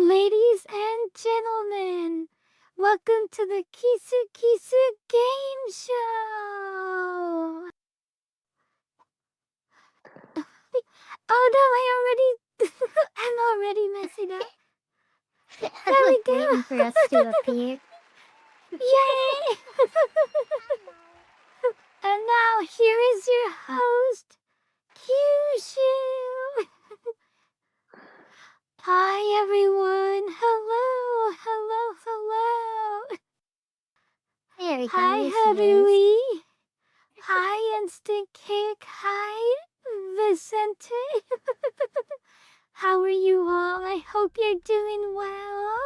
Ladies and gentlemen, welcome to the Kissu Game Show! Oh no, I'm already messing up. There we go! Waiting for us to appear. Yay! And now, here is your host, Kissu! Hi everyone! Hello! There we go. Hi Haruhi! Hi Instant Cake! Hi Vicente! How are you all? I hope you're doing well.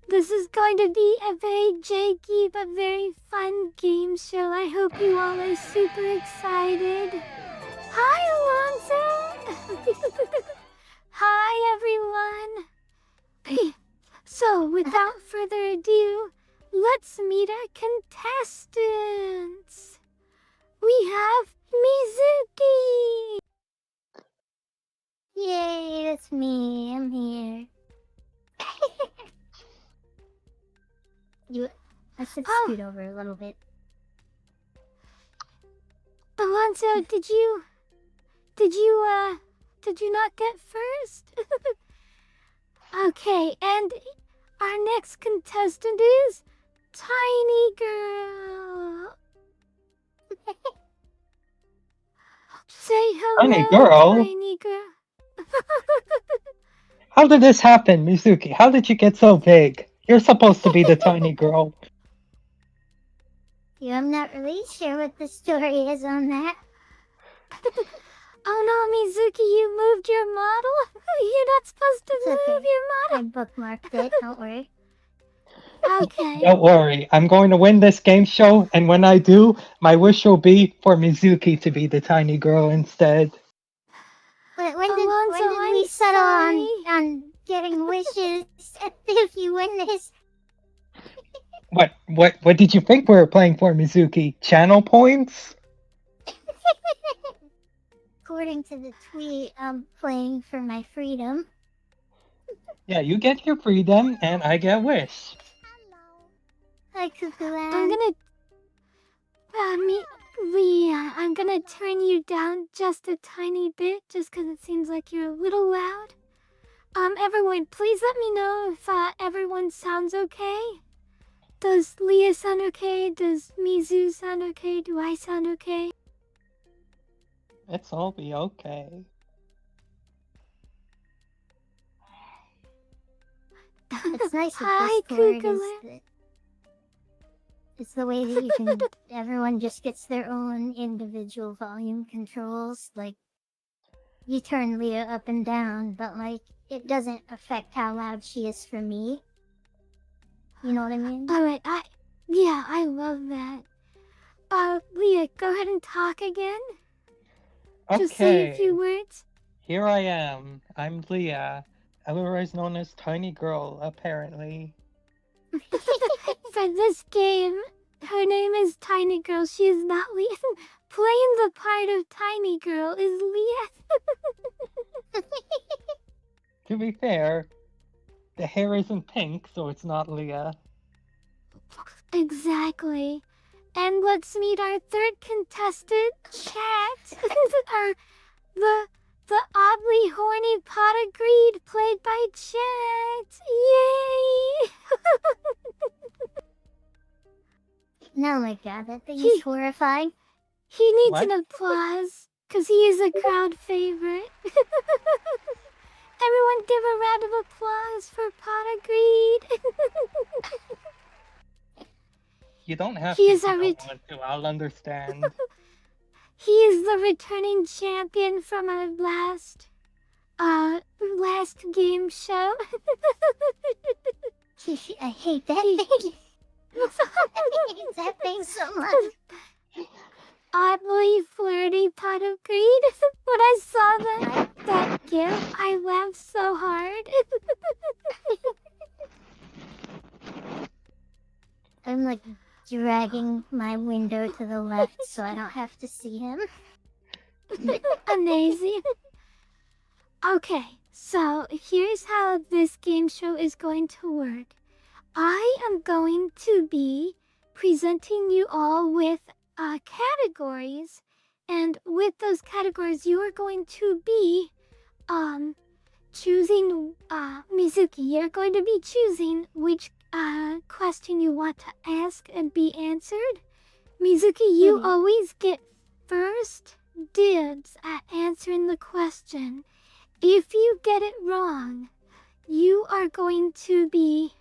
This is going to be a very janky but very fun game show. I hope you all are super excited. Hi Alonso! Hi everyone! So, without further ado, let's meet our contestants. We have Mizuki! Yay, that's me. I'm here. I should scoot over a little bit. Alonso, did you not get first? Okay, and our next contestant is Tiny Girl. Say hello, Tiny Girl? Tiny Girl. How did this happen, Mizuki? How did you get so big? You're supposed to be the tiny girl. Yeah, I'm not really sure what the story is on that. Oh no, Mizuki, you moved your model? You're not supposed to move your model. I bookmarked it, don't worry. Okay. Don't worry, I'm going to win this game show, and when I do, my wish will be for Mizuki to be the tiny girl instead. When did we settle on getting wishes if you win this? What did you think we were playing for, Mizuki? Channel points? According to the tweet, I'm playing for my freedom. Yeah, you get your freedom, and I get wish. Hi, Cuckooland. I'm gonna turn you down just a tiny bit, just because it seems like you're a little loud. Everyone, please let me know if everyone sounds okay. Does Leah sound okay? Does Mizu sound okay? Do I sound okay? Let's all be okay. It's nice with Hi, Discord it's the way that you can, everyone just gets their own individual volume controls. Like, you turn Leah up and down, but like, it doesn't affect how loud she is for me. You know what I mean? Alright, I love that. Leah, go ahead and talk again. Okay. Just say a few words. Here I am. I'm Leah, otherwise known as Tiny Girl, apparently. For this game, her name is Tiny Girl. She is not Leah. Playing the part of Tiny Girl is Leah. To be fair, the hair isn't pink, so it's not Leah. Exactly. And let's meet our third contestant, Chat. The oddly horny pot of greed played by Chat. Yay! Oh my god, that thing is horrifying. He needs an applause, because he is a crowd favorite. Everyone give a round of applause for Pot of Greed. You don't have to if you don't want to, I'll understand. He is the returning champion from our last game show. I hate that thing. I hate that thing so much. Oddly flirty Pot of Greed. When I saw that gif, I laughed so hard. I'm like dragging my window to the left so I don't have to see him. Amazing. Okay, So here's how this game show is going to work. I am going to be presenting you all with categories, and with those categories, you are going to be choosing Mizuki. You're going to be choosing which question you want to ask and be answered. Mizuki, you always get first dibs at answering the question. If you get it wrong, you are going to be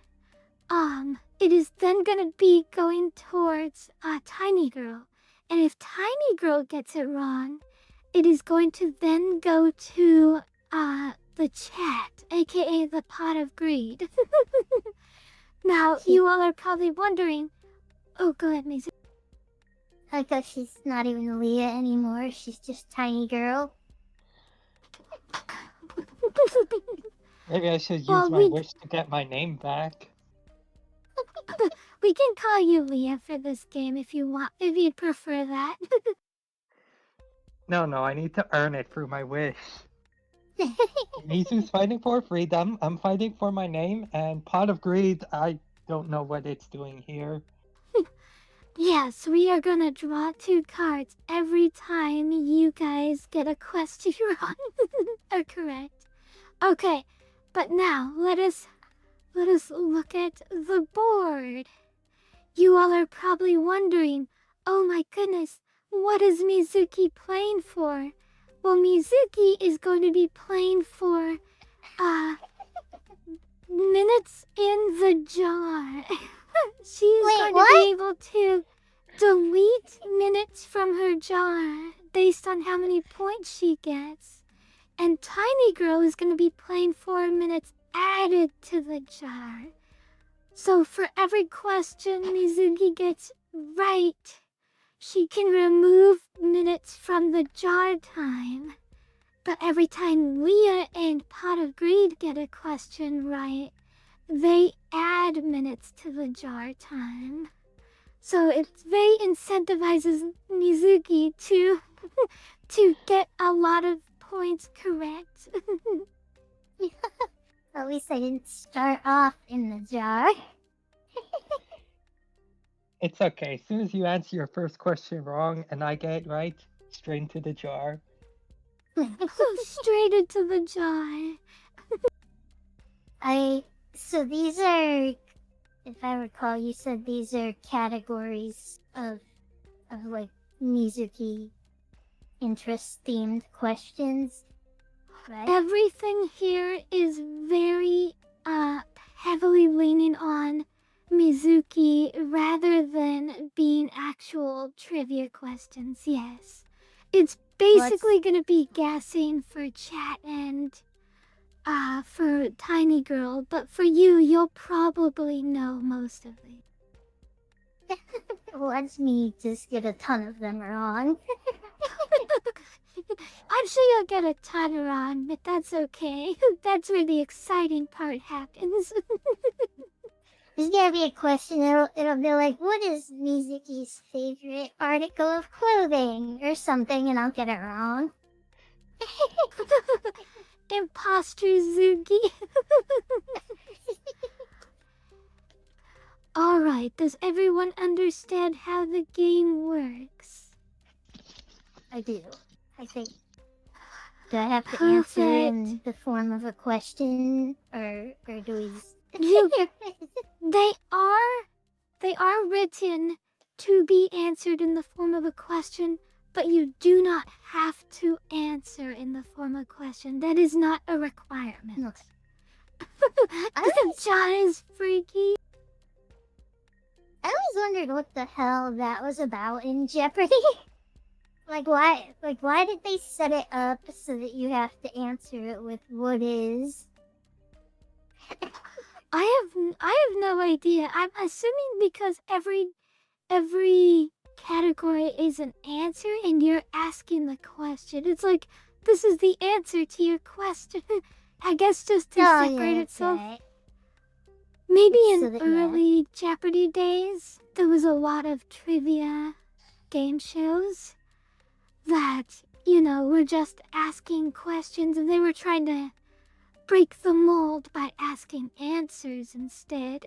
it is then gonna be going towards Tiny Girl. And if Tiny Girl gets it wrong, it is going to then go to the chat, aka the pot of greed. Now, you all are probably wondering, oh, go ahead, Mizu. I guess she's not even Leah anymore. She's just Tiny Girl. Maybe I should use Well, my wish to get my name back. We can call you Leah for this game if you want, if you'd prefer that. No, I need to earn it through my wish. Mizu's fighting for freedom, I'm fighting for my name, and Pot of Greed, I don't know what it's doing here. Yes, we are gonna draw 2 cards every time you guys get a question wrong or correct. Okay, but now let us look at the board. You all are probably wondering, oh my goodness, what is Mizuki playing for? Well, Mizuki is going to be playing for minutes in the jar. She's going to be able to delete minutes from her jar based on how many points she gets. And Tiny Girl is going to be playing 4 minutes added to the jar. So for every question Mizuki gets right, she can remove minutes from the jar time. But every time Leah and Pot of Greed get a question right, they add minutes to the jar time. So it very incentivizes Mizuki to to get a lot of points correct. At least I didn't start off in the jar. It's okay, as soon as you answer your first question wrong and I get it right, straight into the jar. Straight into the jar. So these are, if I recall, you said these are categories of like Mizuki interest themed questions, right? Everything here is very heavily leaning on Mizuki rather than being actual trivia questions. Yes, it's basically gonna be guessing for chat and for Tiny Girl, but for you, you'll probably know most of it. Watch me just get a ton of them wrong. I'm sure you'll get a ton wrong, but that's okay. That's where the exciting part happens. There's gonna be a question, it'll be like, what is Mizuki's favorite article of clothing? Or something, and I'll get it wrong. Imposter Zuki. Alright, does everyone understand how the game works? I do, I think. Do I have to answer in the form of a question, or do we just... They are written to be answered in the form of a question, but you do not have to answer in the form of a question. That is not a requirement. John is freaky. I always wondered what the hell that was about in Jeopardy. why did they set it up so that you have to answer it with what is? I have no idea. I'm assuming because every category is an answer and you're asking the question. It's like, this is the answer to your question. I guess just to separate itself. Right. Maybe in early Jeopardy days, there was a lot of trivia game shows that, were just asking questions and they were trying to break the mold by asking answers instead.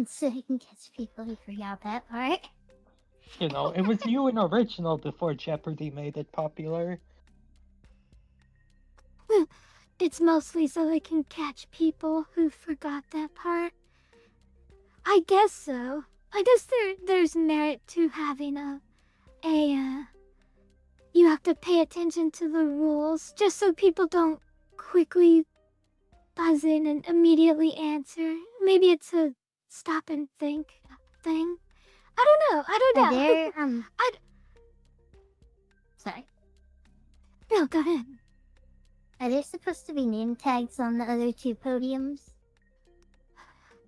So you can catch people who forgot that part. You know, it was you and original before Jeopardy made it popular. It's mostly so I can catch people who forgot that part. I guess so. I guess there's merit to having you have to pay attention to the rules just so people don't quickly buzz in and immediately answer. Maybe it's a stop and think thing. I don't know. Are there, Sorry. No, go ahead. Are there supposed to be name tags on the other two podiums?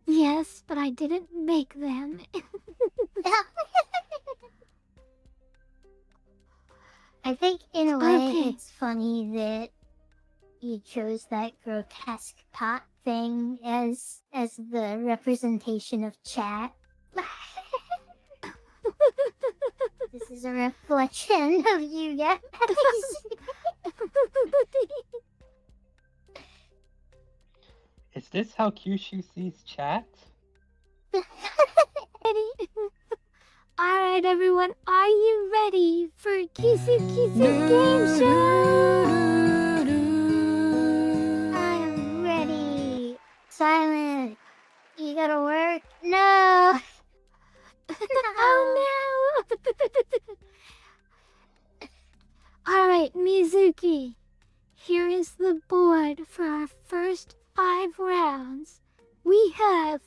Yes, but I didn't make them. I think in a way Okay. it's funny that you chose that grotesque pot thing as the representation of chat. This is a reflection of you guys. Is this how Kyushu sees chat? Ready? Alright, everyone, are you ready for Kissu Game Show? I'm ready. Silent. You gotta work? No. Oh no! Alright, Mizuki. Here is the board for our first 5 rounds. We have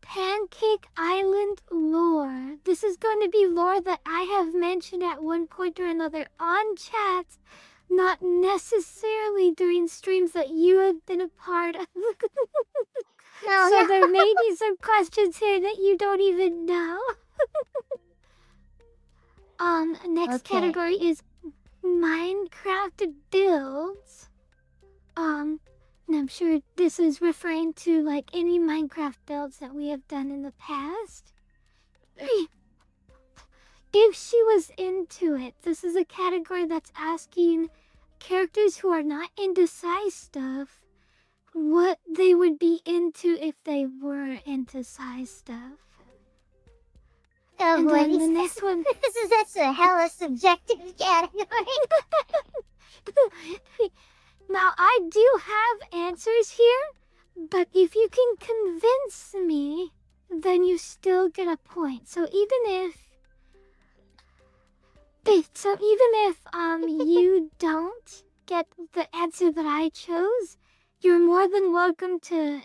Pancake Island lore. This is going to be lore that I have mentioned at one point or another on chat, not necessarily during streams that you have been a part of. So there may be some questions here that you don't even know. Next category is Minecraft builds. And I'm sure this is referring to like any Minecraft builds that we have done in the past. If she was into it, this is a category that's asking characters who are not into sci stuff what they would be into if they were into sci stuff. Oh And boy, then the next one. that's a hella subjective category. Now, I do have answers here, but if you can convince me, then you still get a point. So even if you don't get the answer that I chose, you're more than welcome to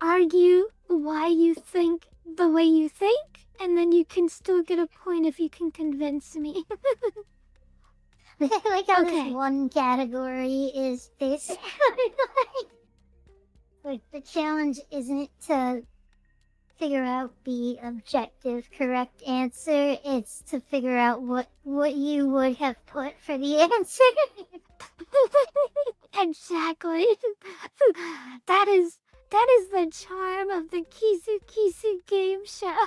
argue why you think the way you think, and then you can still get a point if you can convince me. I like how Okay. this one category is basically like the challenge isn't to figure out the objective correct answer, it's to figure out what you would have put for the answer. Exactly. That is the charm of the Kissu Game Show.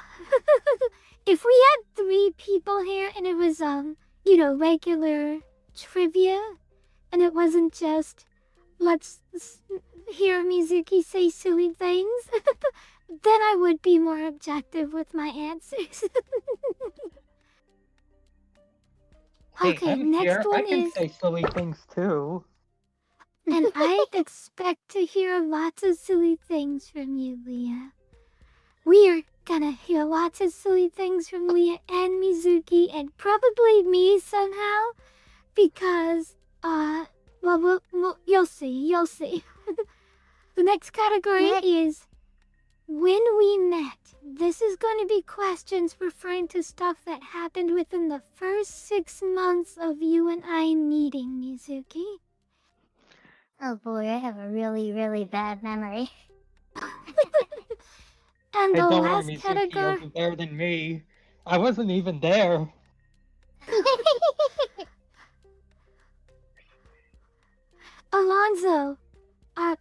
If we had 3 people here and it was regular trivia, and it wasn't just let's hear Mizuki say silly things, then I would be more objective with my answers. Hey, Okay, I'm next here. I one can is, say silly things too. and I expect to hear lots of silly things from you, Leah. We are gonna hear lots of silly things from Leah and Mizuki, and probably me somehow, because, well, you'll see. The next category is when we met. This is going to be questions referring to stuff that happened within the first 6 months of you and I meeting, Mizuki. Oh boy, I have a really, really bad memory. And Hey, the don't worry, last Mizuki, category... you'll do better than me. I wasn't even there. Alonzo, I'll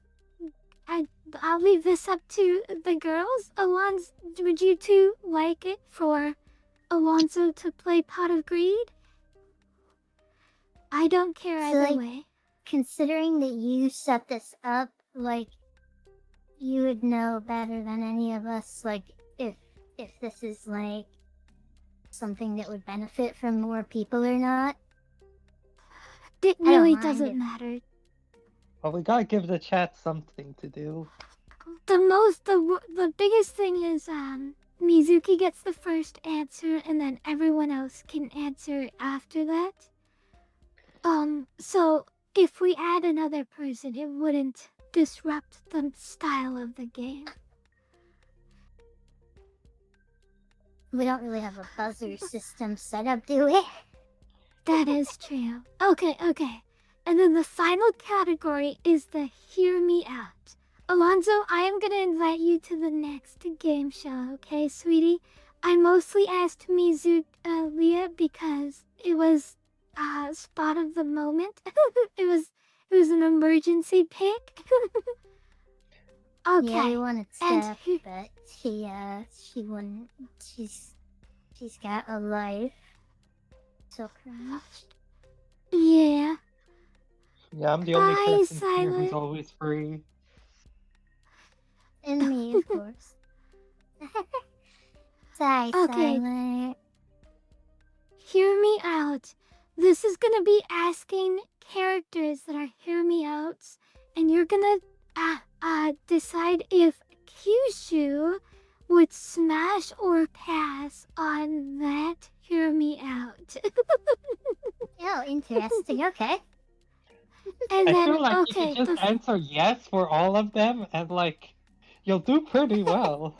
leave this up to the girls. Alonzo, would you two like it for Alonzo to play Pot of Greed? I don't care So, either like, way. considering that you set this up, like, you would know better than any of us, like, if this is, like, something that would benefit from more people or not. It I don't really mind doesn't if- matter. Well, we gotta give the chat something to do. The biggest thing is Mizuki gets the first answer and then everyone else can answer after that. So if we add another person, it wouldn't disrupt the style of the game. We don't really have a buzzer system set up, do we? That is true. Okay. And then the final category is the Hear Me Out. Alonzo, I am gonna invite you to the next game show, okay, sweetie? I mostly asked Leah because it was spot of the moment. it was an emergency pick. Okay. Yeah, we wanted And Steph, but she wouldn't. She's got a life. So cringe. yeah. Yeah, I'm the only Bye, person here who's Silent. always free. And me, of course. Sorry, Okay. Silent. Hear me out. This is gonna be asking characters that are hear me outs, and you're gonna decide if Kissu would smash or pass on that hear me out. Oh, interesting. Okay. And I then feel like you okay, could just answer yes for all of them, and like, you'll do pretty well.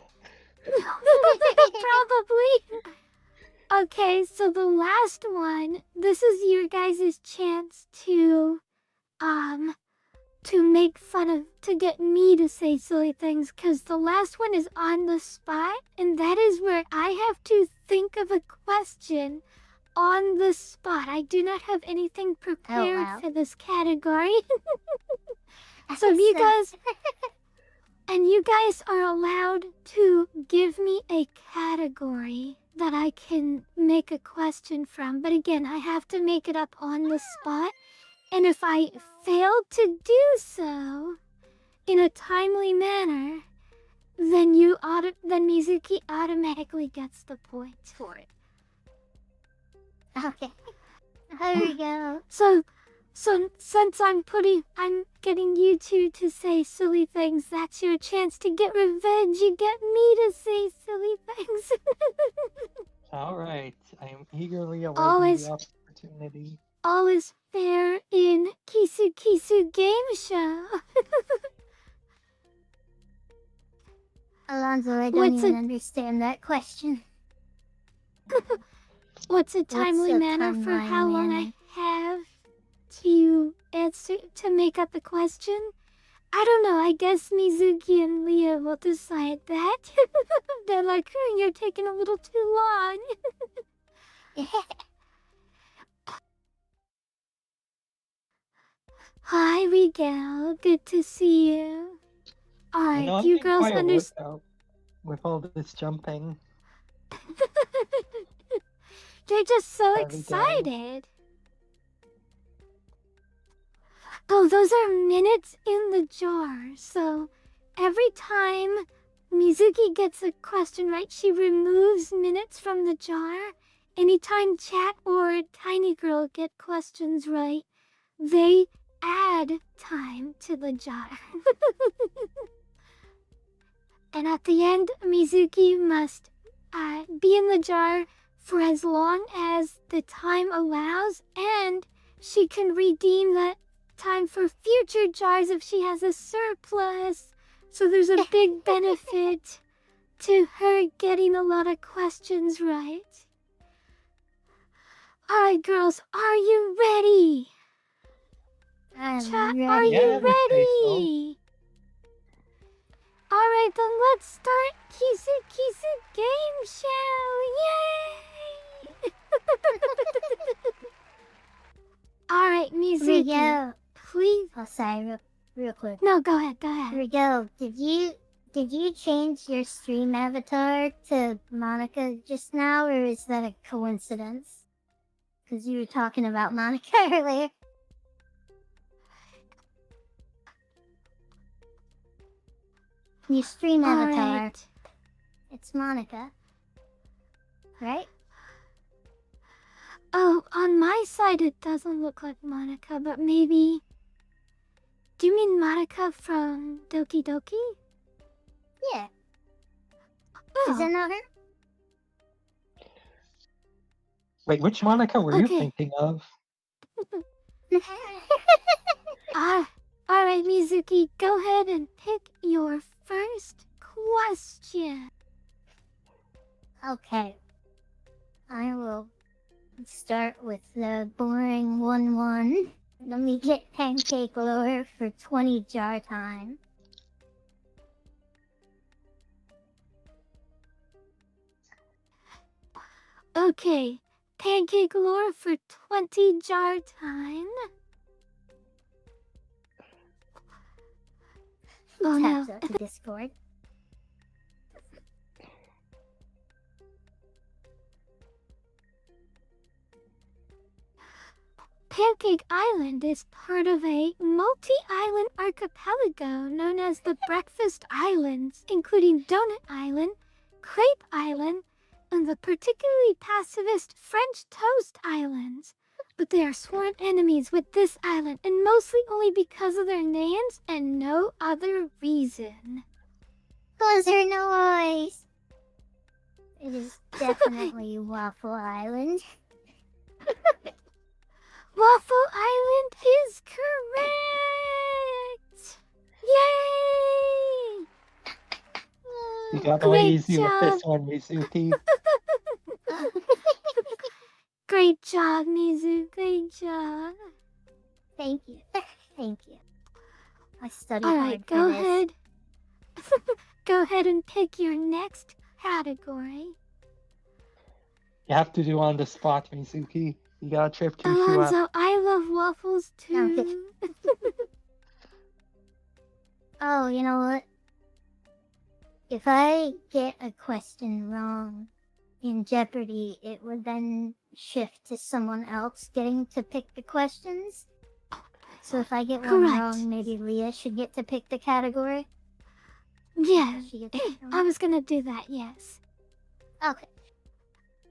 probably. Okay, so the last one. This is your guys' chance to make fun of, to get me to say silly things, because the last one is on the spot, and that is where I have to think of a question on the spot. I do not have anything prepared wow. for this category. So you guys, and you guys are allowed to give me a category that I can make a question from, but again, I have to make it up on the spot. And if I fail to do so in a timely manner, then then Mizuki automatically gets the point for it. Okay. Here we go. So since I'm getting you two to say silly things, that's your chance to get revenge. You get me to say silly things. Alright, I am eagerly awaiting Always- the opportunity. All is fair in Kissu Game Show. Alonzo, I don't What's even understand that question. What's a timely a manner for timeline how long manner? I have to answer to make up the question? I don't know. I guess Mizuki and Leah will decide that. They're like, you're taking a little too long. Hi, Miguel. Good to see you. I Alright, know I'm do you getting girls quite a understand? workout with all this jumping. They're just so There we go. excited. Oh, those are minutes in the jar. So every time Mizuki gets a question right, she removes minutes from the jar. Anytime Chat or Tiny Girl get questions right, they add time to the jar. And at the end, Mizuki must be in the jar for as long as the time allows, and she can redeem that time for future jars if she has a surplus. So there's a big benefit to her getting a lot of questions right. Alright, girls, are you ready? I'm Chat, ready. are Yeah, you I would say so. ready? Alright, then let's start Kissu Game Show! Yay! Alright, Here we Mizuki, go. please. Oh, sorry, real quick. No, go ahead. Here we go. Did you change your stream avatar to Monica just now, or is that a coincidence? because you were talking about Monica earlier. Your stream avatar. Alright. It's Monica. Right? Oh, on my side it doesn't look like Monica, but maybe... Do you mean Monica from Doki Doki? Yeah. Oh, Is that not her? Wait, which Monica were you Okay. thinking of? Alright, Mizuki, go ahead and pick your first question. Okay. I will start with the boring 1-1. Let me get Pancake Lore for 20 jar time. Okay, Pancake Lore for 20 jar time. Oh no. Taps out to Discord. Pancake Island is part of a multi-island archipelago known as the Breakfast Islands, including Donut Island, Crepe Island, and the particularly pacifist French Toast Islands. But they are sworn enemies with this island, and mostly only because of their names and no other reason. Cause her noise! It is definitely Waffle Island. Waffle Island is correct! Yay! You got away Great easy with job. this one, Mizuki. Great job, Mizu. Great job. Thank you. Thank you. I studied Alright, hard for go this. ahead. Go ahead and pick your next category. You have to do on the spot, Mizuki. You gotta trip Kissu up. Alonzo, I love waffles Okay. too. Oh, you know what? If I get a question wrong in Jeopardy, it would then shift to someone else getting to pick the questions. So if I get one Correct. wrong, maybe Leah should get to pick the category. Yeah, She gets it I wrong. was gonna do that, yes. Okay.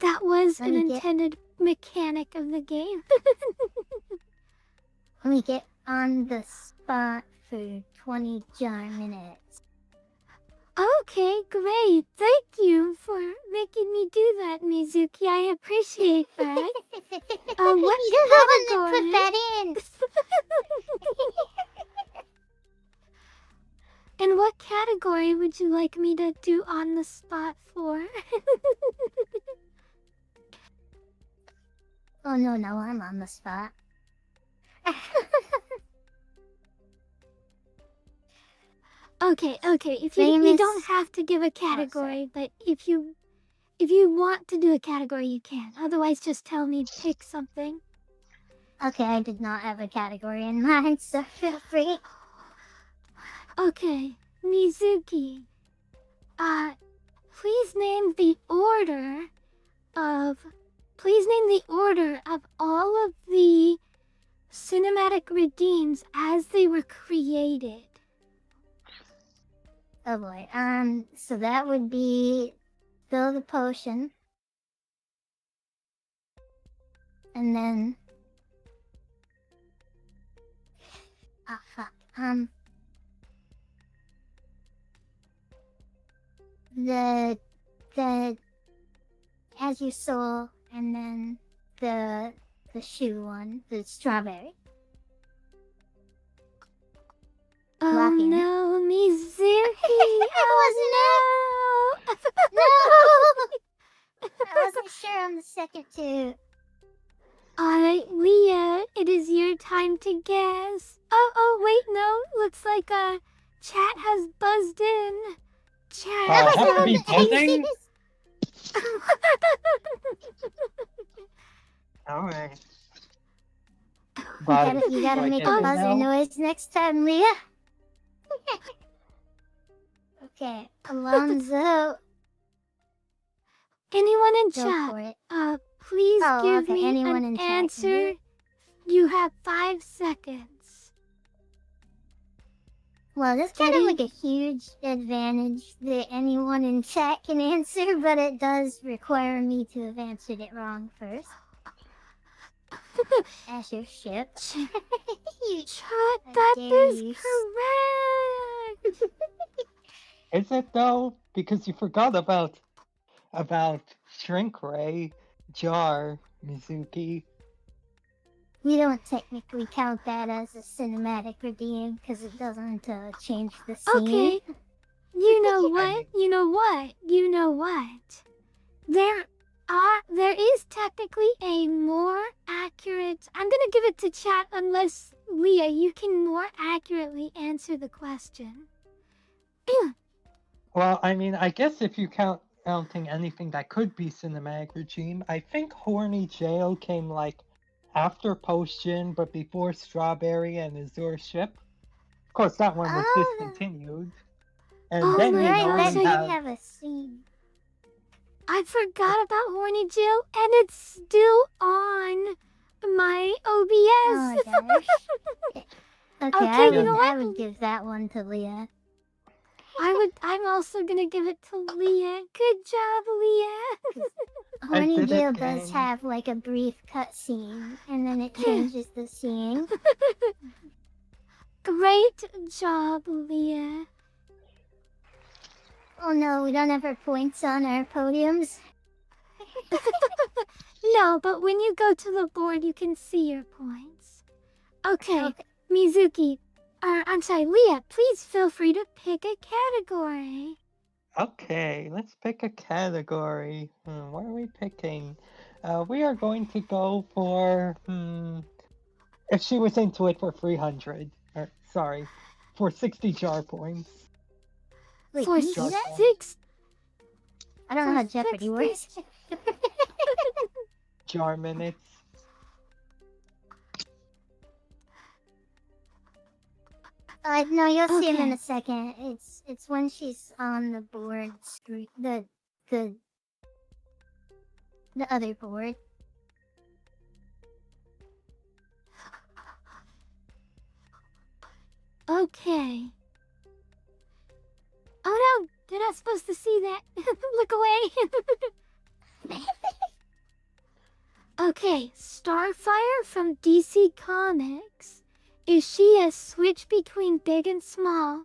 That was Let an me get- intended mechanic of the game. Let me get on the spot for 20 jar minutes. Okay, great. Thank you for making me do that, Mizuki. I appreciate that. What You're the one that category? put that in! And what category would you like me to do on the spot for? Oh no, I'm on the spot. Okay. If you Famous- don't have to give a category, but if you want to do a category, you can. Otherwise, just tell me to pick something. Okay, I did not have a category in mind, so feel free. Okay, Mizuki. Please name the order of all of the cinematic redeems as they were created. Oh boy. So that would be Fill the Potion. And then... Ah, fuck. The As You Soul, and then the shoe one, the strawberry. Oh Locking it. no, Mizuki! It oh No! I wasn't sure on the second two. Alright, Leah, it is your time to guess. Oh, wait, no. Looks like chat has buzzed in. Chat. I have to be buzzing? Alright. You gotta make a buzzer noise next time, Leah. Okay, Alonzo, Anyone in go chat, for it. Please Oh, give okay, me anyone an in chat can do answer. it? You have 5 seconds. Well, that's kind of Ready? like a huge advantage that anyone in chat can answer, but it does require me to have answered it wrong first. As your ship. You- Chat, How that dare is you. correct. Is it though? Because you forgot about Shrink Ray, Jar, Mizuki. We don't technically count that as a cinematic redeem because it doesn't change the scene. Okay. You know I what? mean, You know what? You know what? There is technically a more accurate. I'm gonna give it to chat unless Leah, you can more accurately answer the question. well, I mean, I guess if you counting anything that could be cinematic regime, I think Horny Jail came like after Potion, but before Strawberry and Azure Ship. Of course, that one was Oh, discontinued. And Oh then my you right, know that gosh, we did have have a scene. I forgot about Horny Jill, and it's still on my Oh my OBS. gosh. Okay, Okay, you know I what? would give that one to Leah. I'm also gonna give it to Leah. Good job, Leah. Horny did it, Jail does gang. have like a brief cutscene, and then it changes the scene. Great job, Leah. Oh no, we don't have our points on our podiums. No, but when you go to the board, you can see your points. Okay, Okay. Mizuki. I'm sorry, Leah, please feel free to pick a category. Okay, let's pick a category. What are we picking? We are going to go for if she was into it for 300. Or sorry, for 60 jar points. Wait, For can you do Jar that? points. 6 I don't know how Jeopardy 60. works. Jar minutes. No, you'll see him in Okay. a second. It's when she's on the board screen, the other board. Okay. Oh no, they're not supposed to see that. Look away. Okay, Starfire from DC Comics. Is she a switch between big and small?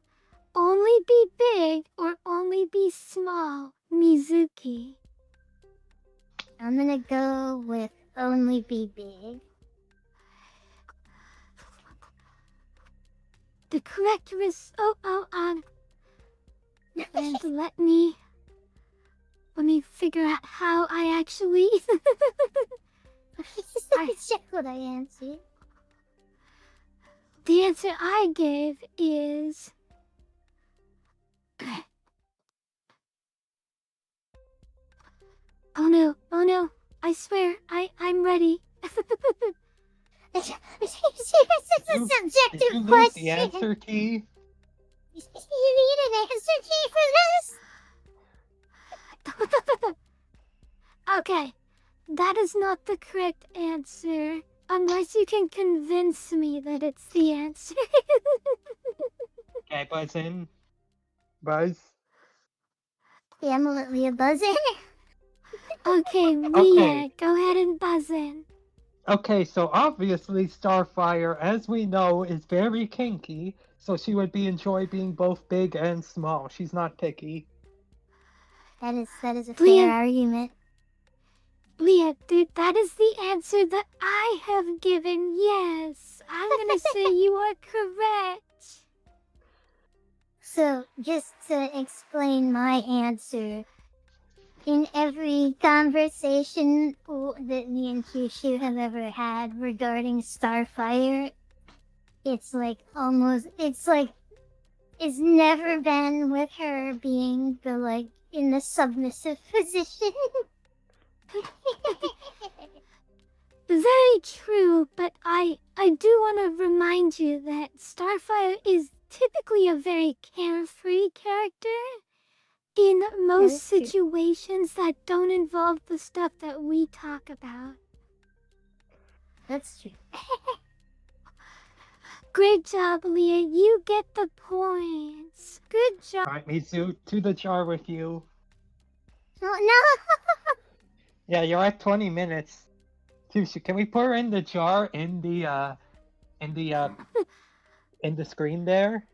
Only be big or only be small? Mizuki. I'm gonna go with only be big. The correct and let me figure out how I actually Check what I answered. the answer I gave is oh no, I swear, I'm ready. It's a Did you subjective lose the question. answer key? You need an answer key for this? Okay, that is not the correct answer. Unless you can convince me that it's the answer. Okay, buzz in. Buzz. Yeah, I'm gonna let Leah buzz in. Okay, Leah, Okay. go ahead and buzz in. Okay, so obviously Starfire, as we know, is very kinky, so she would enjoy being both big and small. She's not picky. That is a fair Leah, argument. Leah, dude, that is the answer that I have given. Yes, I'm gonna say you are correct. So, just to explain my answer, in every conversation that me and Kyushu have ever had regarding Starfire, it's never been with her being in the submissive position. Very true, but I do want to remind you that Starfire is typically a very carefree character. in most is true. situations that don't involve the stuff that we talk about. That's true. Great job, Leah. You get the points. Good job. Alright, Mizu, to the jar with you. Oh, no! Yeah, you're at 20 minutes. Kissu, can we put her in the jar in the in the in the screen there?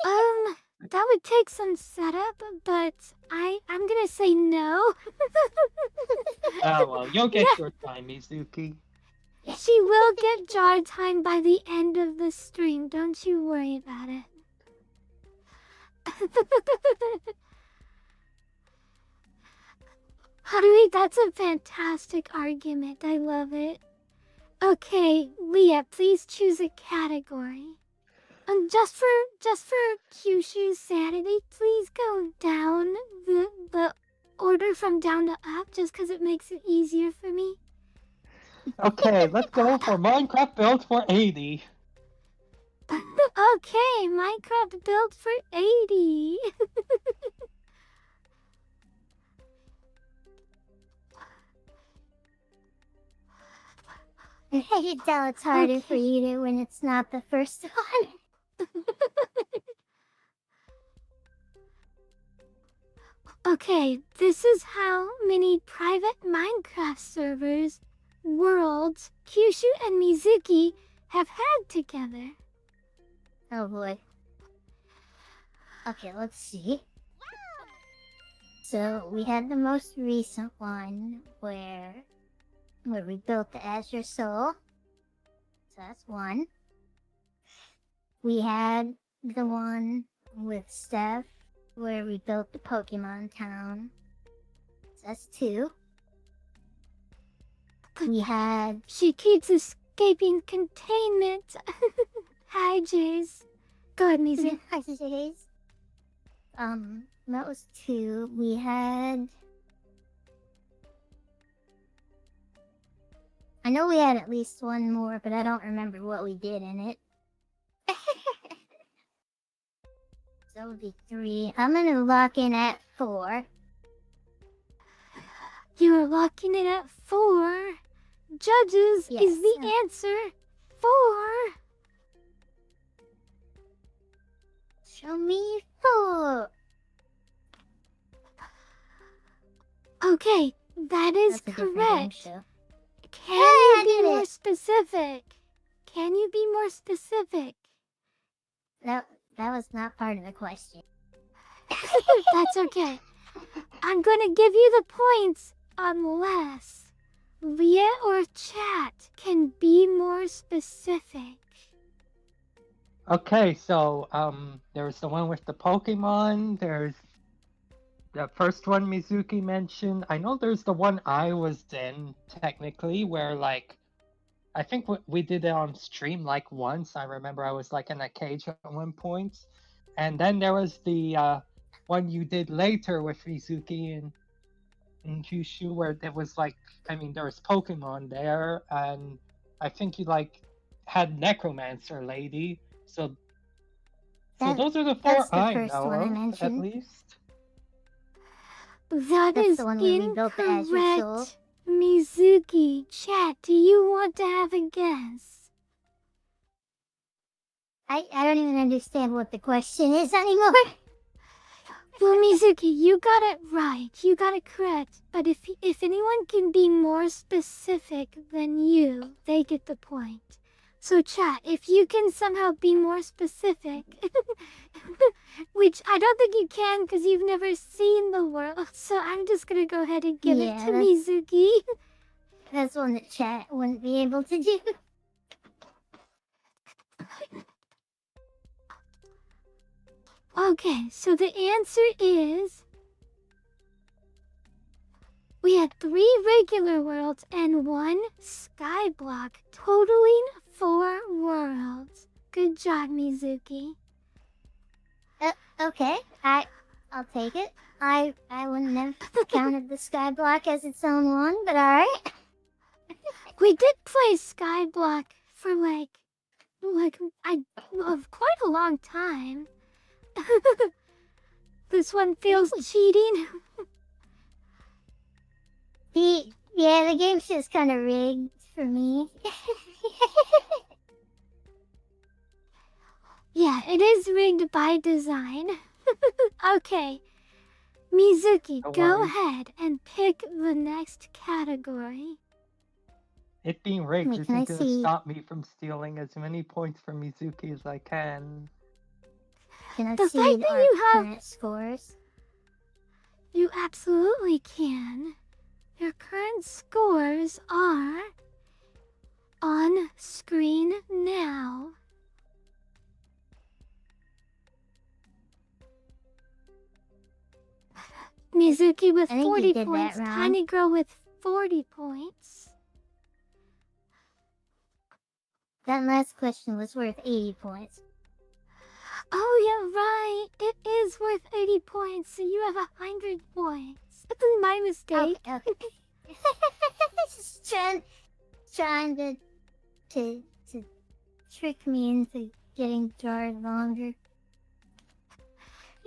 That would take some setup, but I'm gonna say no. Oh well, you'll get your time, Mizuki. She will get jar time by the end of the stream. Don't you worry about it. Haruhi, that's a fantastic argument. I love it. Okay, Leah, please choose a category. Just for Kyushu's sanity, please go down the order from down to up, just because it makes it easier for me. Okay, let's go for Minecraft build for 80. Okay, Minecraft built for 80. I can tell it's harder for Okay. you to when it's not the first one. Okay, this is how many private Minecraft servers, worlds, Kyushu and Mizuki have had together. Oh boy. Okay, let's see. So we had the most recent one where we built the Azure Soul. So that's one. We had the one with Steph where we built the Pokemon town. So that's two. We had She keeps escaping containment. Hi, Jace. Go ahead, Mizu. that was two. We had I know we had at least one more, but I don't remember what we did in it. So that would be three. I'm gonna lock in at 4. You are locking it at 4. Judges Yes. is the answer. 4. Show me 4. Okay, that is That's a different game correct. show. Can Hey, I you be did more it. specific? Can you be more specific? That was not part of the question. That's okay. I'm gonna give you the points unless Leah or chat can be more specific. Okay, so there's the one with the Pokemon. There's the first one Mizuki mentioned. I know there's the one I was in technically, where like I think we did it on stream like once. I remember I was like in a cage at one point, and then there was the one you did later with Mizuki and Kyushu, where there was like I mean there was Pokemon there, and I think you like had Necromancer Lady. So those are the That's 4 the I first know one I of, at mentioned. least. That That's is the one where we built the Azure Soul. incorrect. Mizuki, chat, do you want to have a guess? I don't even understand what the question is anymore. Well, Mizuki, you got it right. You got it correct. But if anyone can be more specific than you, they get the point. So chat, if you can somehow be more specific, which I don't think you can because you've never seen the world, so I'm just gonna go ahead and give it to Mizuki. That's one that chat wouldn't be able to do. Okay, so the answer is we had 3 regular worlds and 1 skyblock, totaling 4 worlds. Good job, Mizuki. Okay, I'll take it. I wouldn't have counted the skyblock as its own one, but alright. We did play skyblock for quite a long time. this one feels cheating. The game's just kind of rigged for me. Yeah, it is rigged by design. Okay. Mizuki, Don't go worry. ahead and pick the next category. It being rigged Wait, can I isn't gonna see? stop me from stealing as many points from Mizuki as I can. Can I The see fact that our you have... current scores? You absolutely can. Your current scores are on screen now. Mizuki with I think you 40 did that points, wrong. Tiny Girl with 40 points. That last question was worth 80 points. Oh, you're right. It is worth 80 points, so you have 100 points. That's my mistake. Okay. Just trying to trick me into getting jarred longer.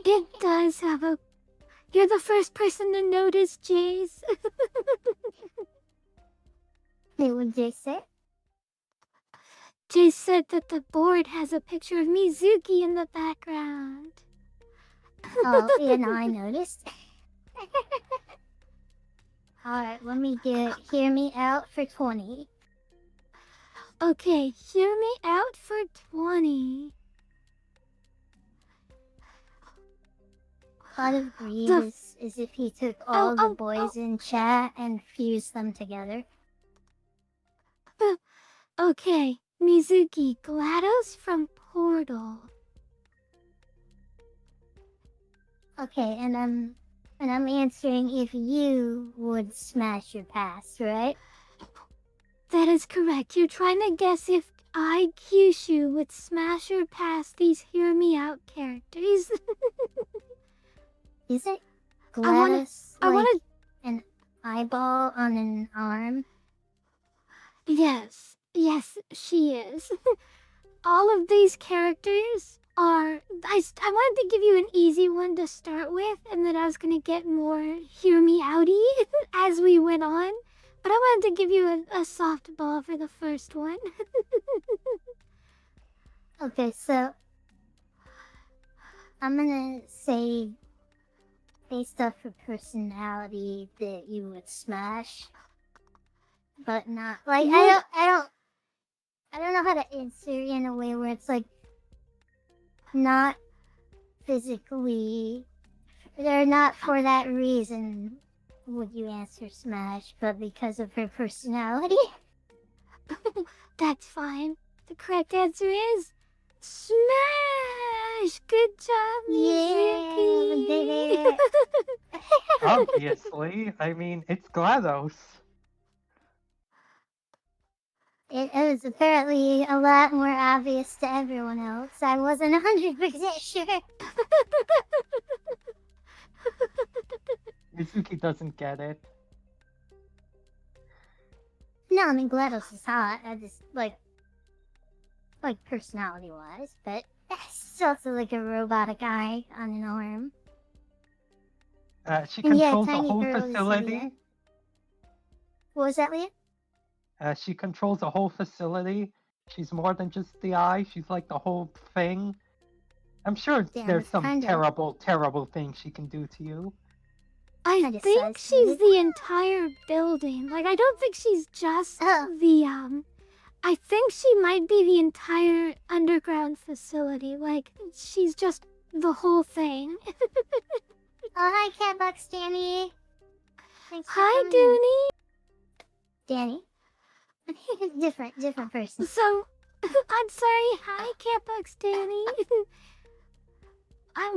It does have a... You're the first person to notice, Jace. Hey, what did Jay say? Jace said that the board has a picture of Mizuki in the background. Oh, yeah, no, I noticed. Alright, let me get Hear Me Out for 20. Okay, hear me out for 20. Plot of Greed is if he took all the boys in chat and fused them together. Okay, Mizuki, GLaDOS from Portal. Okay, and I'm answering if you would smash your pass, right? That is correct. You're trying to guess if I, Kissu, would smash or pass these Hear Me Out characters. Is it GLaDOS like an eyeball on an arm? Yes, she is. All of these characters are... I wanted to give you an easy one to start with, and then I was gonna get more Hear Me Outy as we went on. But I wanted to give you a softball for the first one. Okay, so I'm gonna say, based off of personality, that you would smash, but not like I don't know how to answer in a way where it's like not physically, or not for that reason would you answer smash, but because of her personality. That's fine. The correct answer is smash. Good job, Mizuki. Yeah, Obviously, I mean, it's GLaDOS. It was apparently a lot more obvious to everyone else. I wasn't 100% sure. Mizuki doesn't get it. No, I mean GLaDOS is hot. I just like personality-wise, but she's also like a robotic eye on an arm. She And yeah, controls a Tiny whole Girl is facility. What was that, Leah? She controls a whole facility. She's more than just the eye. She's like the whole thing. I'm sure Damn, there's that's some kinda... terrible thing she can do to you. I Kinda think sus, she's maybe? the entire building. Like, I don't think she's just the, I think she might be the entire underground facility. Like, she's just the whole thing. Oh, hi, Catbox Danny. Thanks for Hi, coming Dooney. Danny. different person. So, I'm sorry. Hi, Catbox Danny.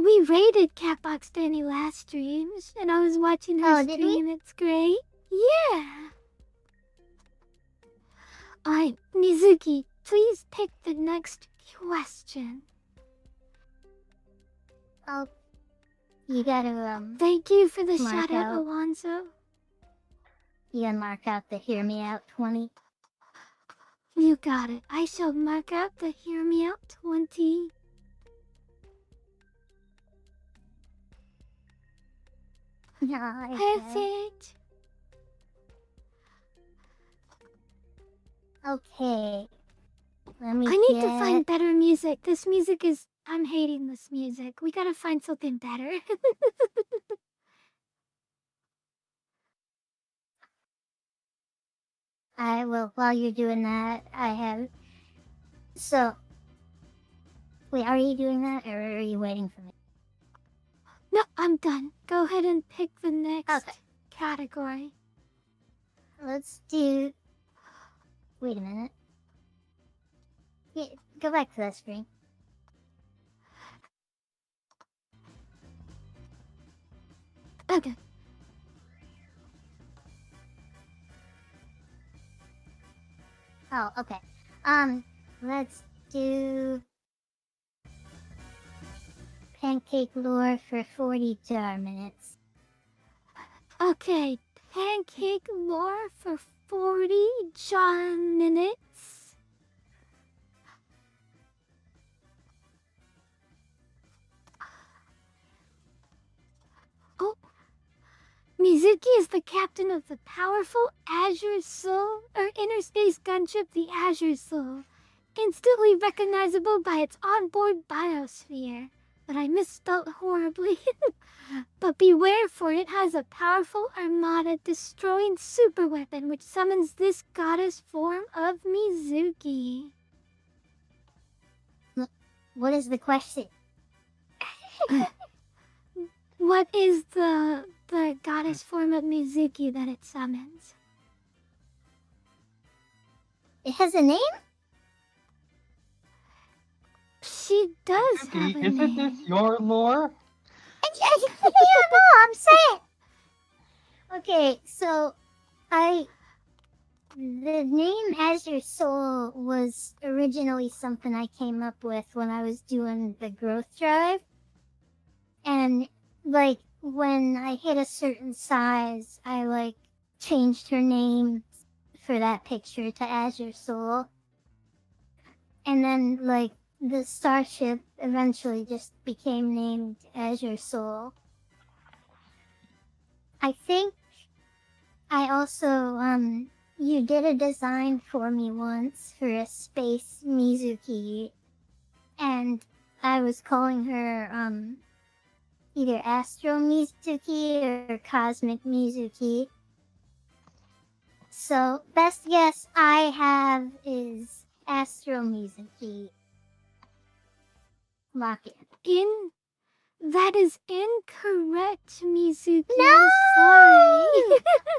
We raided Catbox Danny last streams, and I was watching her Oh, did we? stream. It's great. Yeah. Alright, Mizuki, please pick the next question. Oh, you gotta Thank you for the mark shout out, out. Alonzo. You gotta mark out the Hear Me Out 20. You got it. I shall mark out the Hear Me Out 20. Yeah, okay. Perfect. Okay. Let me I need to get... find better music. This music is... I'm hating this music. We gotta find something better. I will, while you're doing that, I have... So... Wait, are you doing that, or are you waiting for me? No, I'm done. Go ahead and pick the next Okay. category. Let's do... Wait a minute. Yeah, go back to that screen. Okay. Oh, okay. Let's do... Pancake lore for 40 jar minutes. Okay, pancake lore for 40 John minutes. Oh, Mizuki is the captain of the powerful Azure Soul, or Inner Space Gunship, the Azure Soul, instantly recognizable by its onboard biosphere. But I misspelled horribly. But beware, for it has a powerful armada-destroying superweapon which summons this goddess form of Mizuki. What is the question? What is the goddess form of Mizuki that it summons? It has a name? She does have Mizuki, a isn't name. this your lore? Yeah, no, I'm saying. Okay, so the name Azure Soul was originally something I came up with when I was doing the growth drive. And like when I hit a certain size, I like changed her name for that picture to Azure Soul. And then like the starship eventually just became named Azure Soul. I think I also you did a design for me once for a space Mizuki, and I was calling her either Astro Mizuki or Cosmic Mizuki. So best guess I have is Astro Mizuki. Lock it. That is incorrect, Mizuki. No! I'm sorry.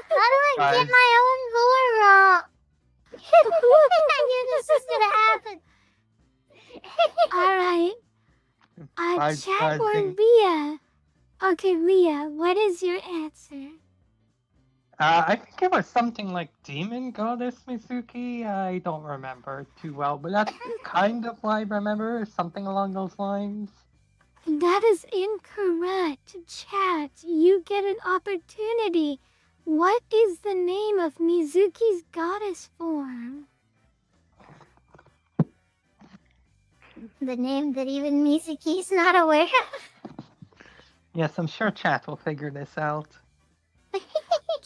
How do I get Guys. my own lore wrong? I knew this was gonna happen. Alright. Chat or Buzzing. Leah? Okay, Leah, what is your answer? I think it was something like Demon Goddess Mizuki. I don't remember too well, but that's kind of what I remember, something along those lines. That is incorrect. Chat, you get an opportunity. What is the name of Mizuki's goddess form? The name that even Mizuki's not aware of. Yes, I'm sure chat will figure this out.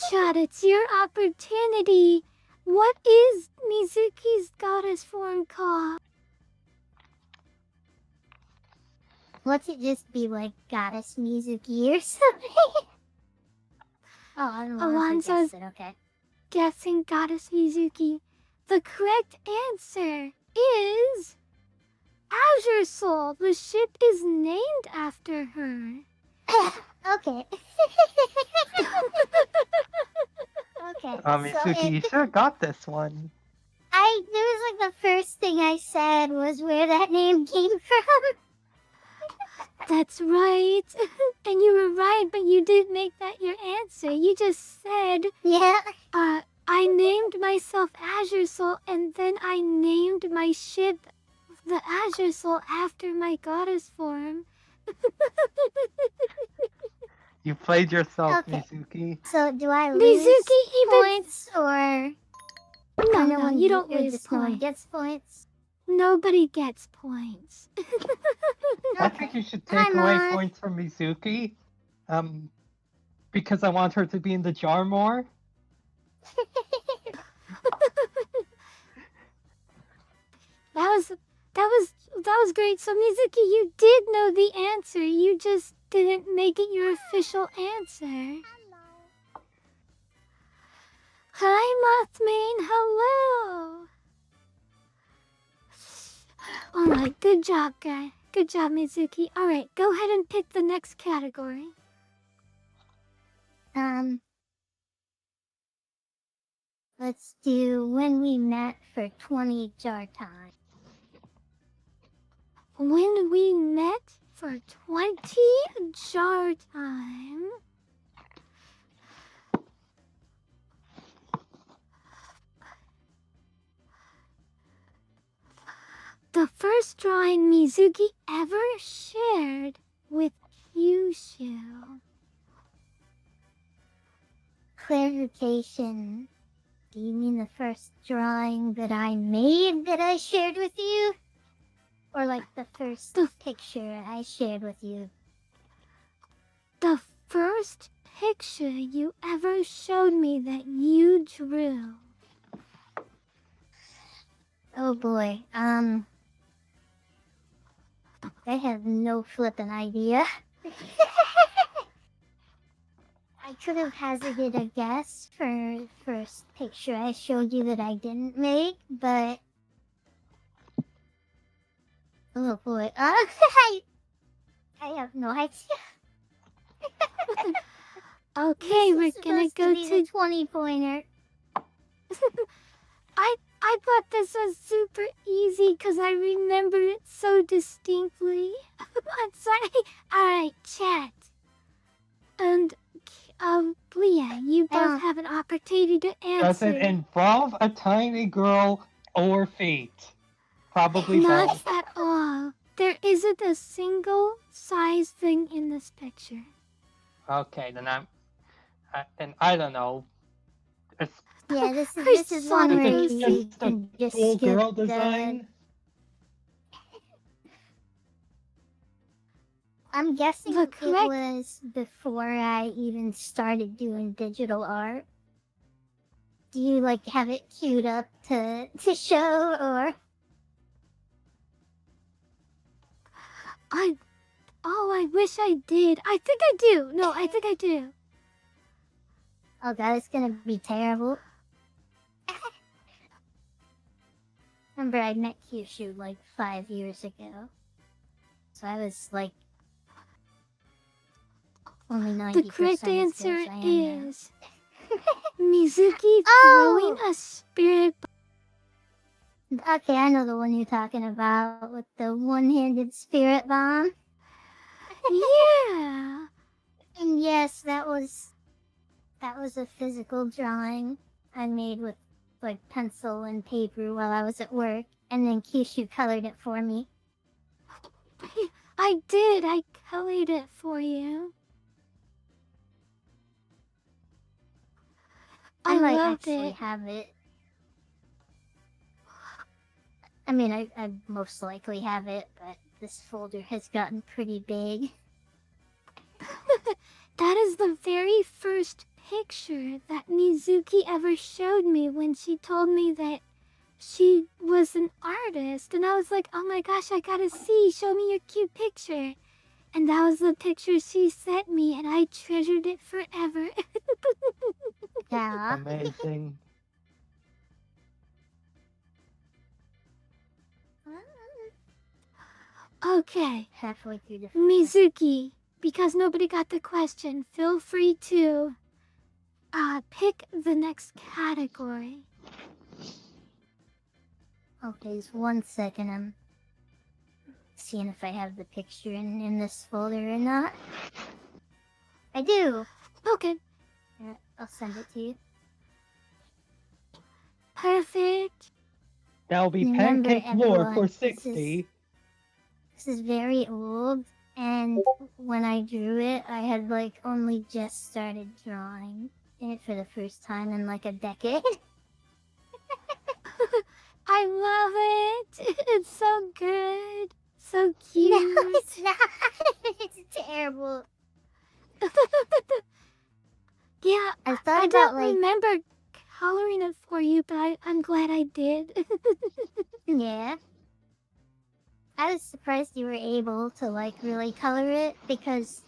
Chat, it's your opportunity. What is Mizuki's goddess form called? Let's it just be like Goddess Mizuki or something? Oh, Alonso Alonso's guessed it, okay. guessing goddess Mizuki. The correct answer is Azure Soul. The ship is named after her. Okay. Okay. Mizuki, you should have got this one. It was like the first thing I said was where that name came from. That's right. And you were right, but you didn't make that your answer. You just said, Yeah. I named myself Azure Soul, and then I named my ship the Azure Soul after my goddess form. You played yourself, Okay. Mizuki. So do I lose Mizuki even... points or No, you don't lose just no one points. gets points? Nobody gets points. I Okay. think you should Hi, take away Mon. points from Mizuki. Because I want her to be in the jar more? That was great. So Mizuki, you did know the answer. You just didn't make it your official answer. Hi, Mothman. Hello. All right, good job, guy. Good job, Mizuki. All right, go ahead and pick the next category. Let's do when we met for 20 jar time. When we met for 20 jar time. The first drawing Mizuki ever shared with Kissu. Clarification. Do you mean the first drawing that I made that I shared with you? Or like the first picture I shared with you? The first picture you ever showed me that you drew. Oh boy, I have no flippin' idea. I could have hazarded a guess for first picture I showed you that I didn't make, but oh boy, I have no idea. Okay, we're gonna go to to the 20-pointer. I thought this was super easy because I remember it so distinctly. I'm sorry. Alright, chat. And, Leah, you both have an opportunity to Does answer. it involve a tiny girl or feet? Probably Not both. at all. There isn't a single size thing in this picture. Okay, then I don't know. Yeah, this is one Is where it you just a can just cool skip girl the... design? I'm guessing The it was before I even started doing digital art. Do you like have it queued up to show, or? I wish I did. I think I do. No, I think I do. Oh god, it's gonna be terrible. Remember, I met Kissu like 5 years ago. So I was like only 90% The correct as good answer as I am is Mizuki Oh! throwing a spirit. Okay, I know the one you're talking about with the one-handed spirit bomb. Yeah. And yes, that was a physical drawing I made with like pencil and paper while I was at work, and then Kissu colored it for me. I did. I colored it for you. I might loved actually it. have it. I mean, I most likely have it, but this folder has gotten pretty big. That is the very first picture that Mizuki ever showed me when she told me that she was an artist. And I was like, oh my gosh, I gotta see. Show me your cute picture. And that was the picture she sent me, and I treasured it forever. Yeah. Amazing. Okay. Halfway through the Mizuki, because nobody got the question, feel free to pick the next category. Okay, just 1 second. I'm seeing if I have the picture in this folder or not. I do. Okay. I'll send it to you. Perfect. That'll be Remember, pancake lore everyone, for 60. This is very old, and when I drew it, I had like only just started drawing it for the first time in like a decade. I love it. It's so good. So cute. No, it's not. It's terrible. I thought I about, don't like, remember coloring it for you, but I'm glad I did. yeah. I was surprised you were able to, like, really color it because,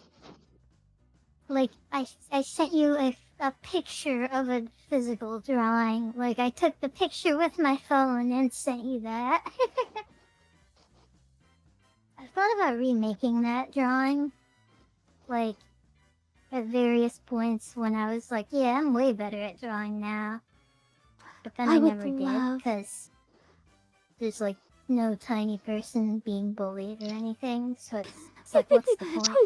like, I sent you a picture of a physical drawing. Like, I took the picture with my phone and sent you that. I thought about remaking that drawing, like, at various points when I was like, yeah, I'm way better at drawing now. But then I would never did, love. because there's, like, no tiny person being bullied or anything, so it's like, what's the point?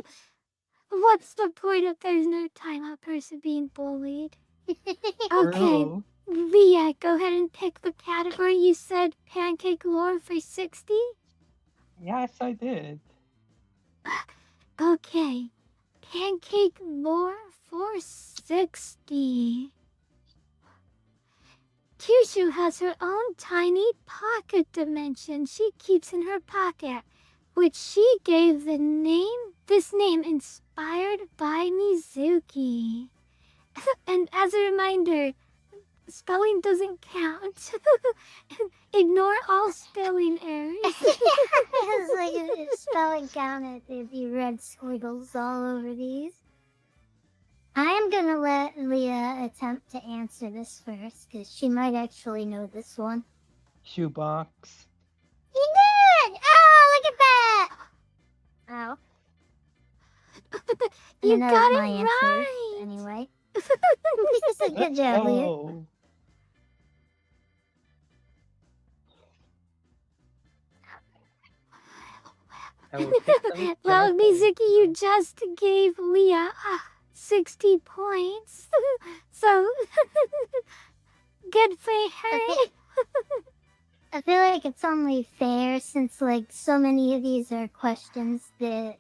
What's the point if there's no time a person being bullied? Okay, True. Leah, go ahead and pick the category. You said pancake lore for 60? Yes, I did. Okay, pancake lore for 60. Kissu has her own tiny pocket dimension she keeps in her pocket, which she gave this name inspired by Mizuki. And as a reminder, spelling doesn't count. Ignore all spelling errors. It's like a spelling count if you read squiggles all over these. I am gonna let Leah attempt to answer this first, because she might actually know this one. Shoebox. You did! Oh, look at that! Ow. You that got was my it answer, right. anyway. Good Let's job, Leah. go. I will pick those Well, carefully. Mizuki, you just gave Leah 60 points. So, good for her. I feel like it's only fair since, like, so many of these are questions that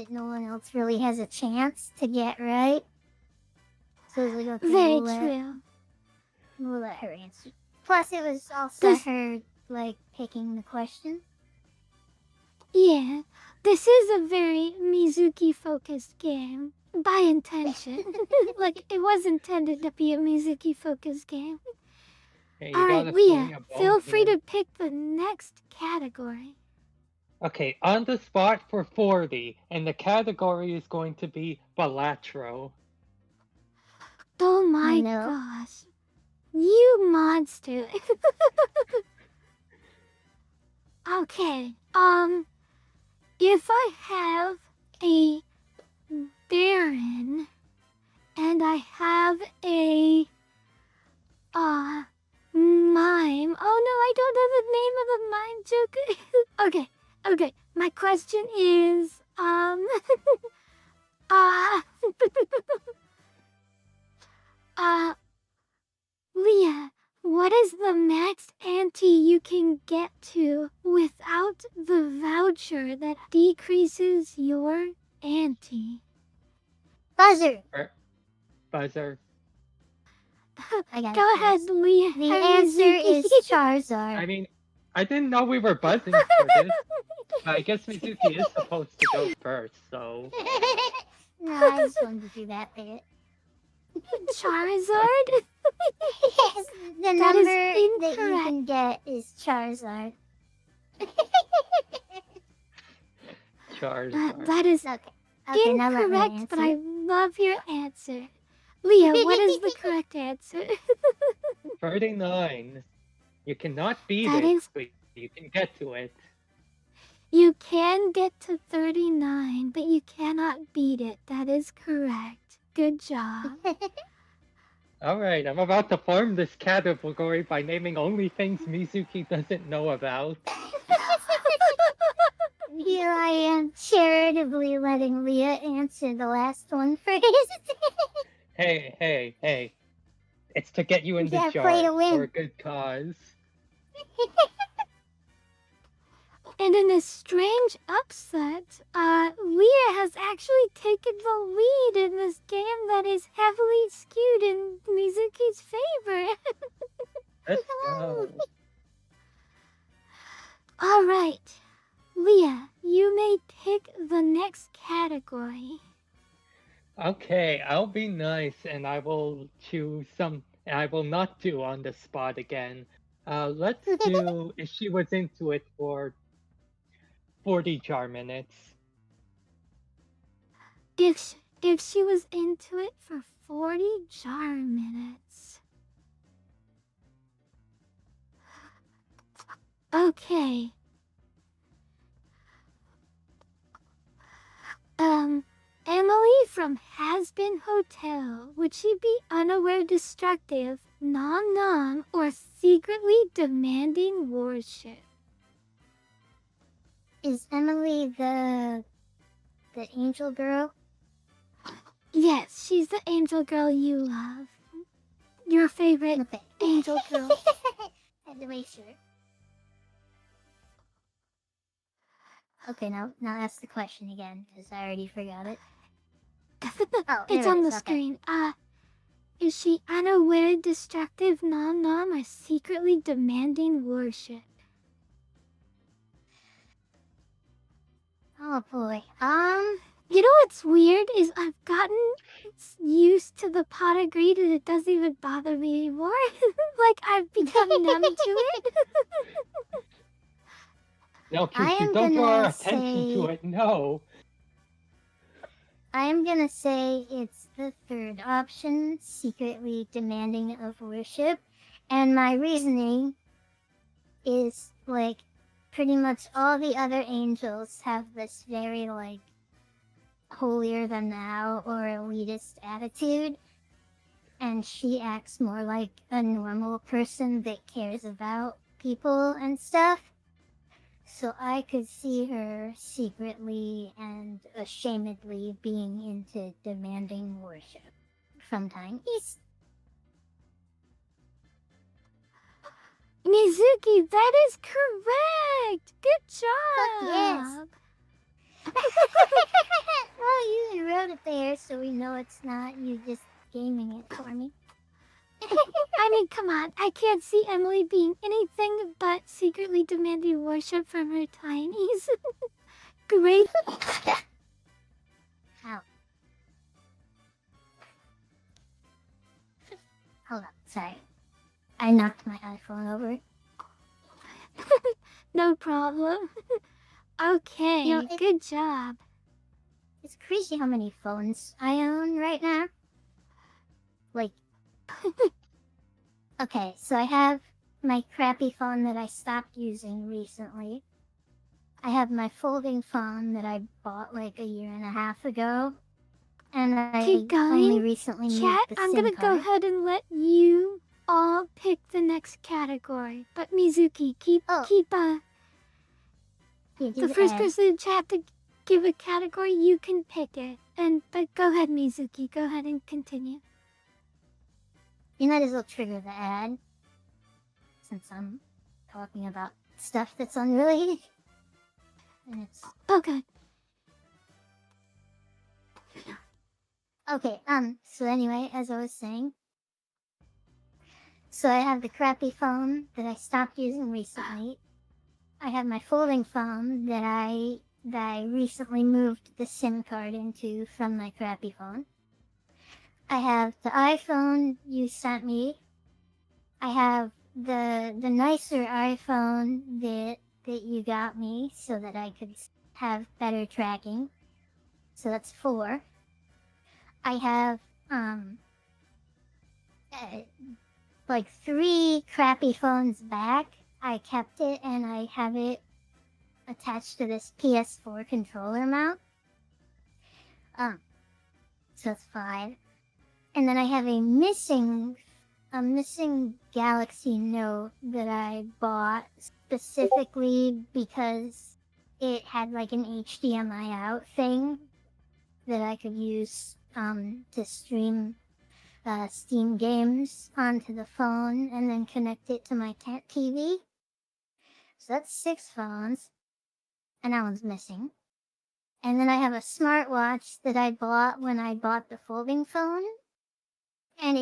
no one else really has a chance to get right. So it's like, okay, Very true. we'll let her answer. Plus, it was also her, like, picking the question. Yeah, this is a very Mizuki-focused game. By intention. Like, it was intended to be a Mizuki-focused game. Hey, you Alright, gotta throw me Leah, a bone feel free here. to pick the next category. Okay, on the spot for 40, and the category is going to be Balatro. Oh my No. gosh. You monster. Okay, if I have a Baron and I have a mime. Oh no, I don't know the name of the mime joke. Okay. My question is uh Leah, what is the max ante you can get to without the voucher that decreases your ante? Buzzer! Buzzer. I got Go it ahead, first. Leah. The answer is Charizard. I mean, I didn't know we were buzzing for this. But I guess Mizuki is supposed to go first, so. No, I just wanted to do that bit. Charizard? Yes, the That number is that you incorrect. can get is Charizard. Charizard. That is Okay, now let me incorrect, but I answer. love your answer. Leah, what is the correct answer? 39. You cannot beat That it, is- but you can get to it. You can get to 39, but you cannot beat it. That is correct. Good job. Alright, I'm about to form this category by naming only things Mizuki doesn't know about. Here I am charitably letting Leah answer the last one first. Hey. It's to get you in the Yeah, jar play to win. for a good cause. And in a strange upset, Leah has actually taken the lead in this game that is heavily skewed in Mizuki's favor. Let's go. Alright, Leah, you may pick the next category. Okay, I'll be nice and I will choose some. I will not do on the spot again. Let's do if she was into it for 40 jar minutes. If she was into it for 40 jar minutes. Okay. Emily from Has Been Hotel. Would she be unaware destructive, nom, or secretly demanding worship? Is Emily the angel girl? Yes, she's the angel girl you love. Your favorite Okay. angel girl. Had to make sure. Okay, now ask the question again, because I already forgot it. Oh, It's there it on is. the Okay. screen. Is she unaware, destructive, nom, or secretly demanding worship? Oh boy. You know what's weird is I've gotten used to the pot of greed and it doesn't even bother me anymore. Like I've become numb to it. No, I Kissu, am don't draw our gonna attention to say it. No. it's the third option, secretly demanding of worship. And my reasoning is like pretty much all the other angels have this very like holier than thou or elitist attitude, and she acts more like a normal person that cares about people and stuff. So I could see her secretly and ashamedly being into demanding worship from Time East. Mizuki, that is correct. Good job. yes. Well, you wrote it there, so we know it's not you just gaming it for me. I mean, come on. I can't see Emily being anything but secretly demanding worship from her tinies. Great. Ow. Hold up, sorry. I knocked my iPhone over. No problem. Okay, You know, good job. It's crazy how many phones I own right now. Like, okay, so I have my crappy phone that I stopped using recently. I have my folding phone that I bought like a year and a half ago. And I Keep only going. recently moved Chat, the I'm SIM gonna go card. ahead and let you all pick the next category. But Mizuki, keep Yeah, do the first ad. person in chat to give a category, you can pick it. But go ahead, Mizuki. Go ahead and continue. You might as well trigger the ad, since I'm talking about stuff that's unrelated. And it's Oh, good. okay. So anyway, as I was saying, so I have the crappy phone that I stopped using recently. I have my folding phone that I recently moved the SIM card into from my crappy phone. I have the iPhone you sent me. I have the nicer iPhone that you got me so that I could have better tracking. So that's 4. I have uh, like 3 crappy phones back. I kept it and I have it attached to this PS4 controller mount. So that's 5. And then I have a missing Galaxy Note that I bought specifically because it had like an HDMI out thing that I could use to stream Steam games onto the phone and then connect it to my TV. So that's 6 phones, and that one's missing. And then I have a smartwatch that I bought when I bought the folding phone, and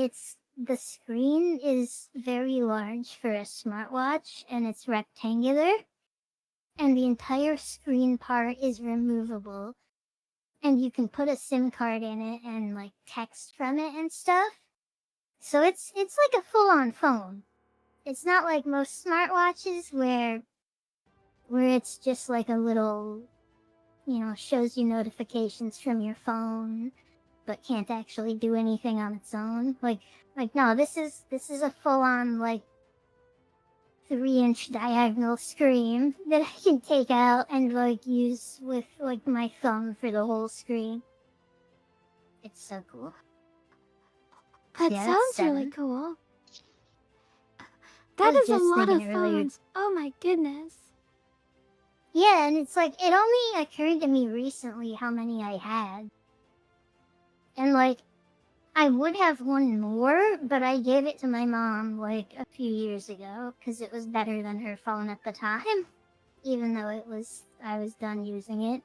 the screen is very large for a smartwatch, and it's rectangular, and the entire screen part is removable. and you can put a SIM card in it and like text from it and stuff. So it's like a full-on phone. It's not like most smartwatches where it's just like a little, shows you notifications from your phone, but can't actually do anything on its own. Like no, this is a full-on like 3-inch diagonal screen that I can take out and like use with like my thumb for the whole screen. It's so cool. That Yeah, that's sounds really 7. cool. I That was is a just lot of thinking earlier. phones. Oh my goodness. Yeah, and it's like it only occurred to me recently how many I had. And like I would have one more, but I gave it to my mom like a few years ago because it was better than her phone at the time, even though I was done using it.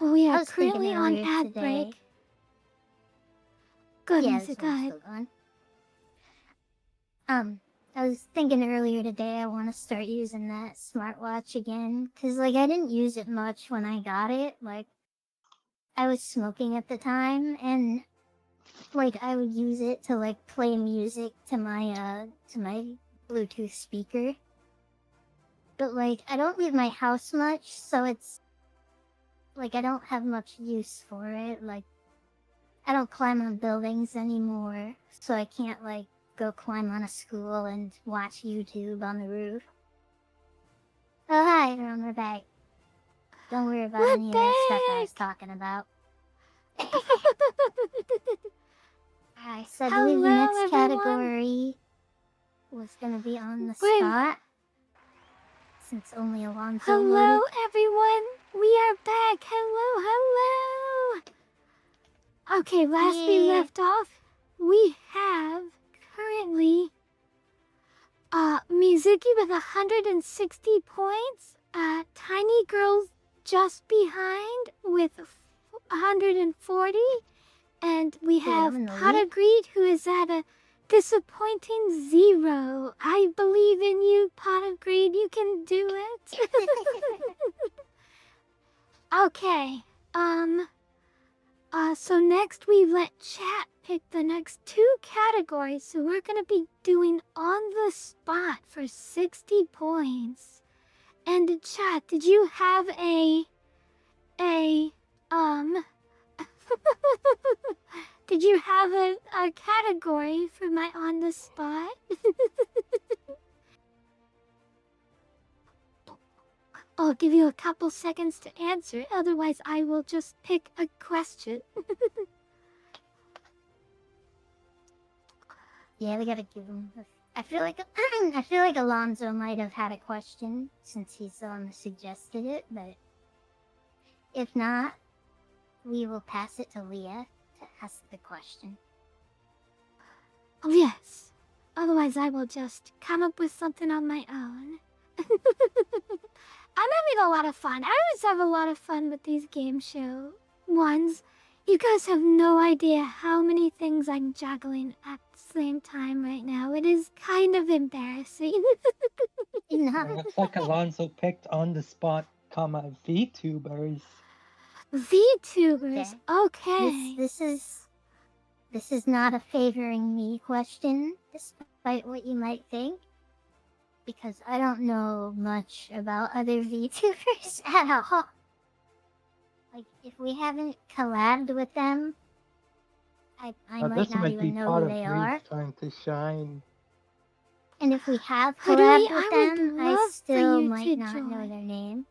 We I are was thinking currently on earlier ad today. break. Good Yeah, music, this one's go still going. I was thinking earlier today I want to start using that smartwatch again because like I didn't use it much when I got it. Like I was smoking at the time, and like I would use it to like play music to my Bluetooth speaker. But like I don't leave my house much, so it's like I don't have much use for it. Like I don't climb on buildings anymore, so I can't like go climb on a school and watch YouTube on the roof. Oh hi, we're back. Don't worry about We're any of that stuff I was back! talking about. Alright, so I believe the Hello, next everyone. category was gonna be on the Wait. spot. Since only Alonzo Hello, loaded. everyone. We are back. Hello. Okay, last we Yeah. left off, we have currently Mizuki with 160 points. Tiny Girl just behind with 140. And we have I'm in the Pot lead. of Greed, who is at a disappointing 0. I believe in you, Pot of Greed. You can do it. Okay. So next we let chat pick the next 2 categories. So we're gonna be doing on the spot for 60 points. And chat, did you have did you have a category for my on the spot? I'll give you a couple seconds to answer, otherwise I will just pick a question. Yeah, we gotta give him. I feel like Alonzo might have had a question since he's the one who suggested it, but if not, we will pass it to Leah to ask the question. Oh yes. Otherwise I will just come up with something on my own. I'm having a lot of fun. I always have a lot of fun with these game show ones. You guys have no idea how many things I'm juggling at the same time right now. It is kind of embarrassing. It looks like Alonzo picked on the spot, VTubers. VTubers, okay. This is not a favoring me question, despite what you might think, because I don't know much about other VTubers at all. Like, if we haven't collabed with them, I might This not might be even know Pot who of they Greed's are. time to shine. And if we have Literally, collabed with I would them, I love for still you might to not know join. their name.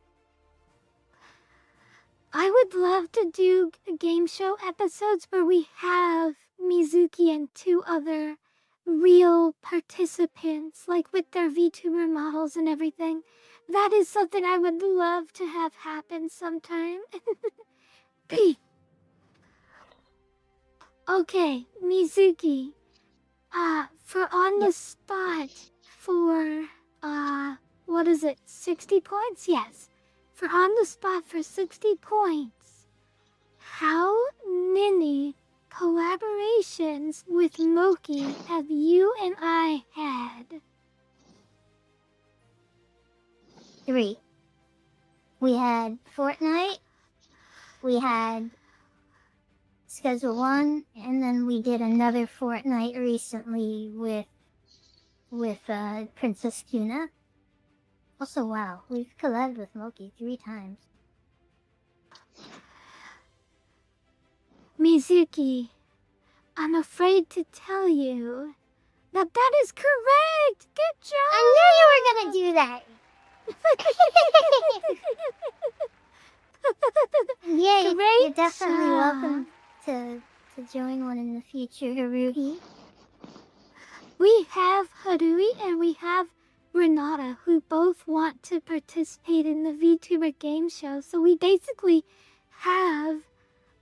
I would love to do game show episodes where we have Mizuki and 2 other real participants, like with their VTuber models and everything. That is something I would love to have happen sometime. Okay, Mizuki. For on the spot for, what is it, 60 points? Yes. For on the spot for 60 points. How many collaborations with Moki have you and I had? 3. We had Fortnite, we had Schedule 1, and then we did another Fortnite recently with Princess Kuna. Also, wow, we've collabed with Moki 3 times. Mizuki, I'm afraid to tell you that that is correct. Good job. I knew you were gonna do that. Yeah, Great you're definitely job. welcome to join one in the future, Haruhi. We have Harui and we have Renata, who both want to participate in the VTuber game show. So we basically have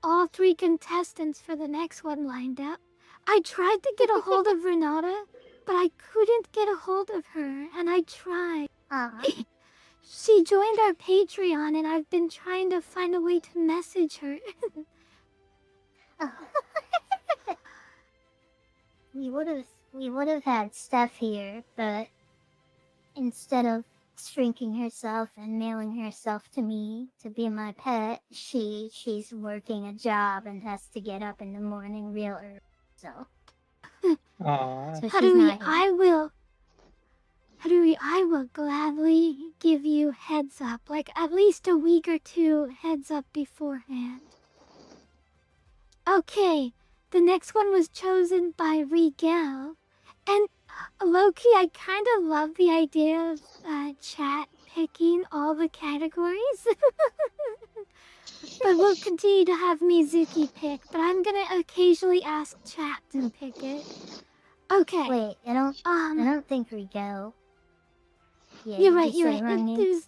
all 3 contestants for the next one lined up. I tried to get a hold of Renata, but I couldn't get a hold of her, and I tried. She joined our Patreon, and I've been trying to find a way to message her. We would have had Steph here, but instead of shrinking herself and mailing herself to me to be my pet, she's working a job and has to get up in the morning real early. So Aw. she's Harui, not here. I will gladly give you heads up, like at least a week or 2 heads up beforehand. Okay, the next one was chosen by Rigel, and low-key, I kind of love the idea of chat picking all the categories. But we'll continue to have Mizuki pick, but I'm gonna occasionally ask chat to pick it. Okay. Wait, I don't think Rigel. Yeah, You're did right, you you're say right. wrong name?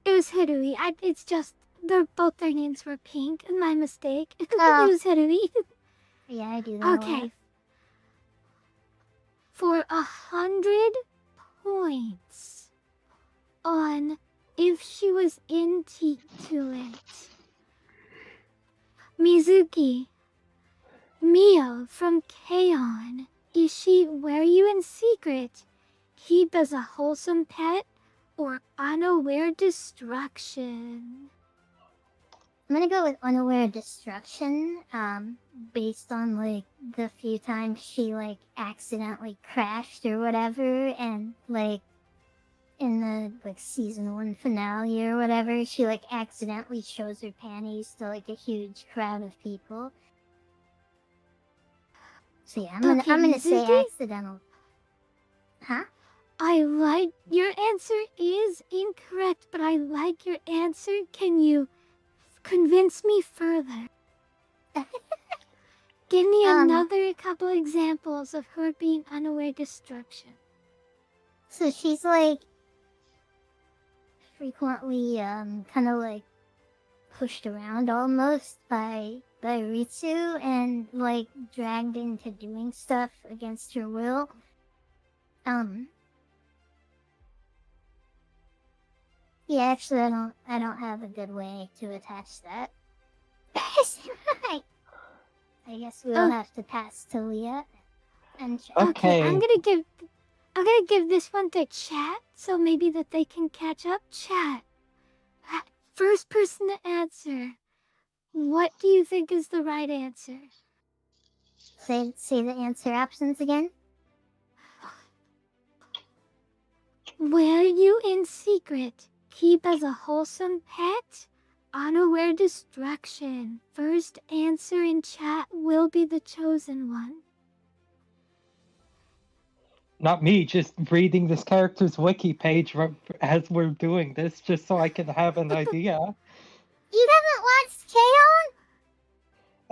It was Hirui. It's just both their names were pink. My mistake. Oh. It was Hirui. Yeah, I do that a lot. Okay. For 100 points on if she was into it. Mizuki. Mio from K-On! Is she wear you in secret? Keep as a wholesome pet? Or unaware destruction? I'm gonna go with unaware destruction, based on like the few times she like accidentally crashed or whatever, and like in the like season 1 finale or whatever, she like accidentally shows her panties to like a huge crowd of people. So yeah, I'm gonna say Mizuki? accidental. Huh? I like your answer is incorrect, but I like your answer. Can you convince me further? Give me another couple examples of her being unaware destruction. So she's like frequently kind of like pushed around almost by Ritsu and like dragged into doing stuff against her will. Yeah, actually I don't have a good way to attach that. I guess we'll have to pass to Leah and chat. Okay, I'm gonna give this one to chat, so maybe that they can catch up. Chat. First person to answer. What do you think is the right answer? Say the answer options again. Wear you in secret. Keep as a wholesome pet. Unaware destruction. First answer in chat will be the chosen one. Not me, just reading this character's wiki page as we're doing this, just so I can have an idea. You haven't watched K-On!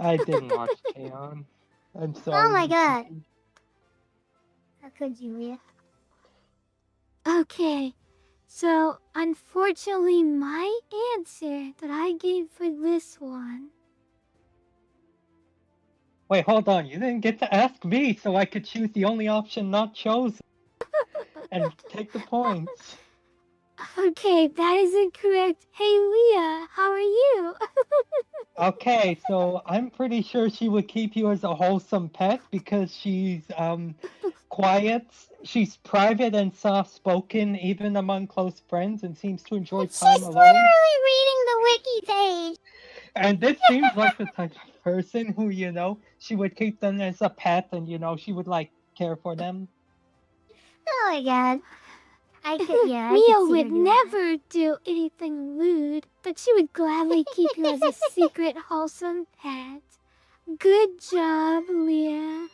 I didn't watch K-On! I'm sorry. Oh my god. How could you, Leah? Okay, so unfortunately my answer that I gave for this one... Wait, hold on, you didn't get to ask me, so I could choose the only option not chosen. And take the points. Okay, that is incorrect. Hey Leah, how are you? Okay, so I'm pretty sure she would keep you as a wholesome pet because she's quiet She's private and soft-spoken, even among close friends, and seems to enjoy time She's alone. literally reading the wiki page. And this seems like the type of person who, she would keep them as a pet and, she would, like, care for them. Oh my god. I could see her Mia doing would that. never do anything lewd, but she would gladly keep you as a secret, wholesome pet. Good job, Leah.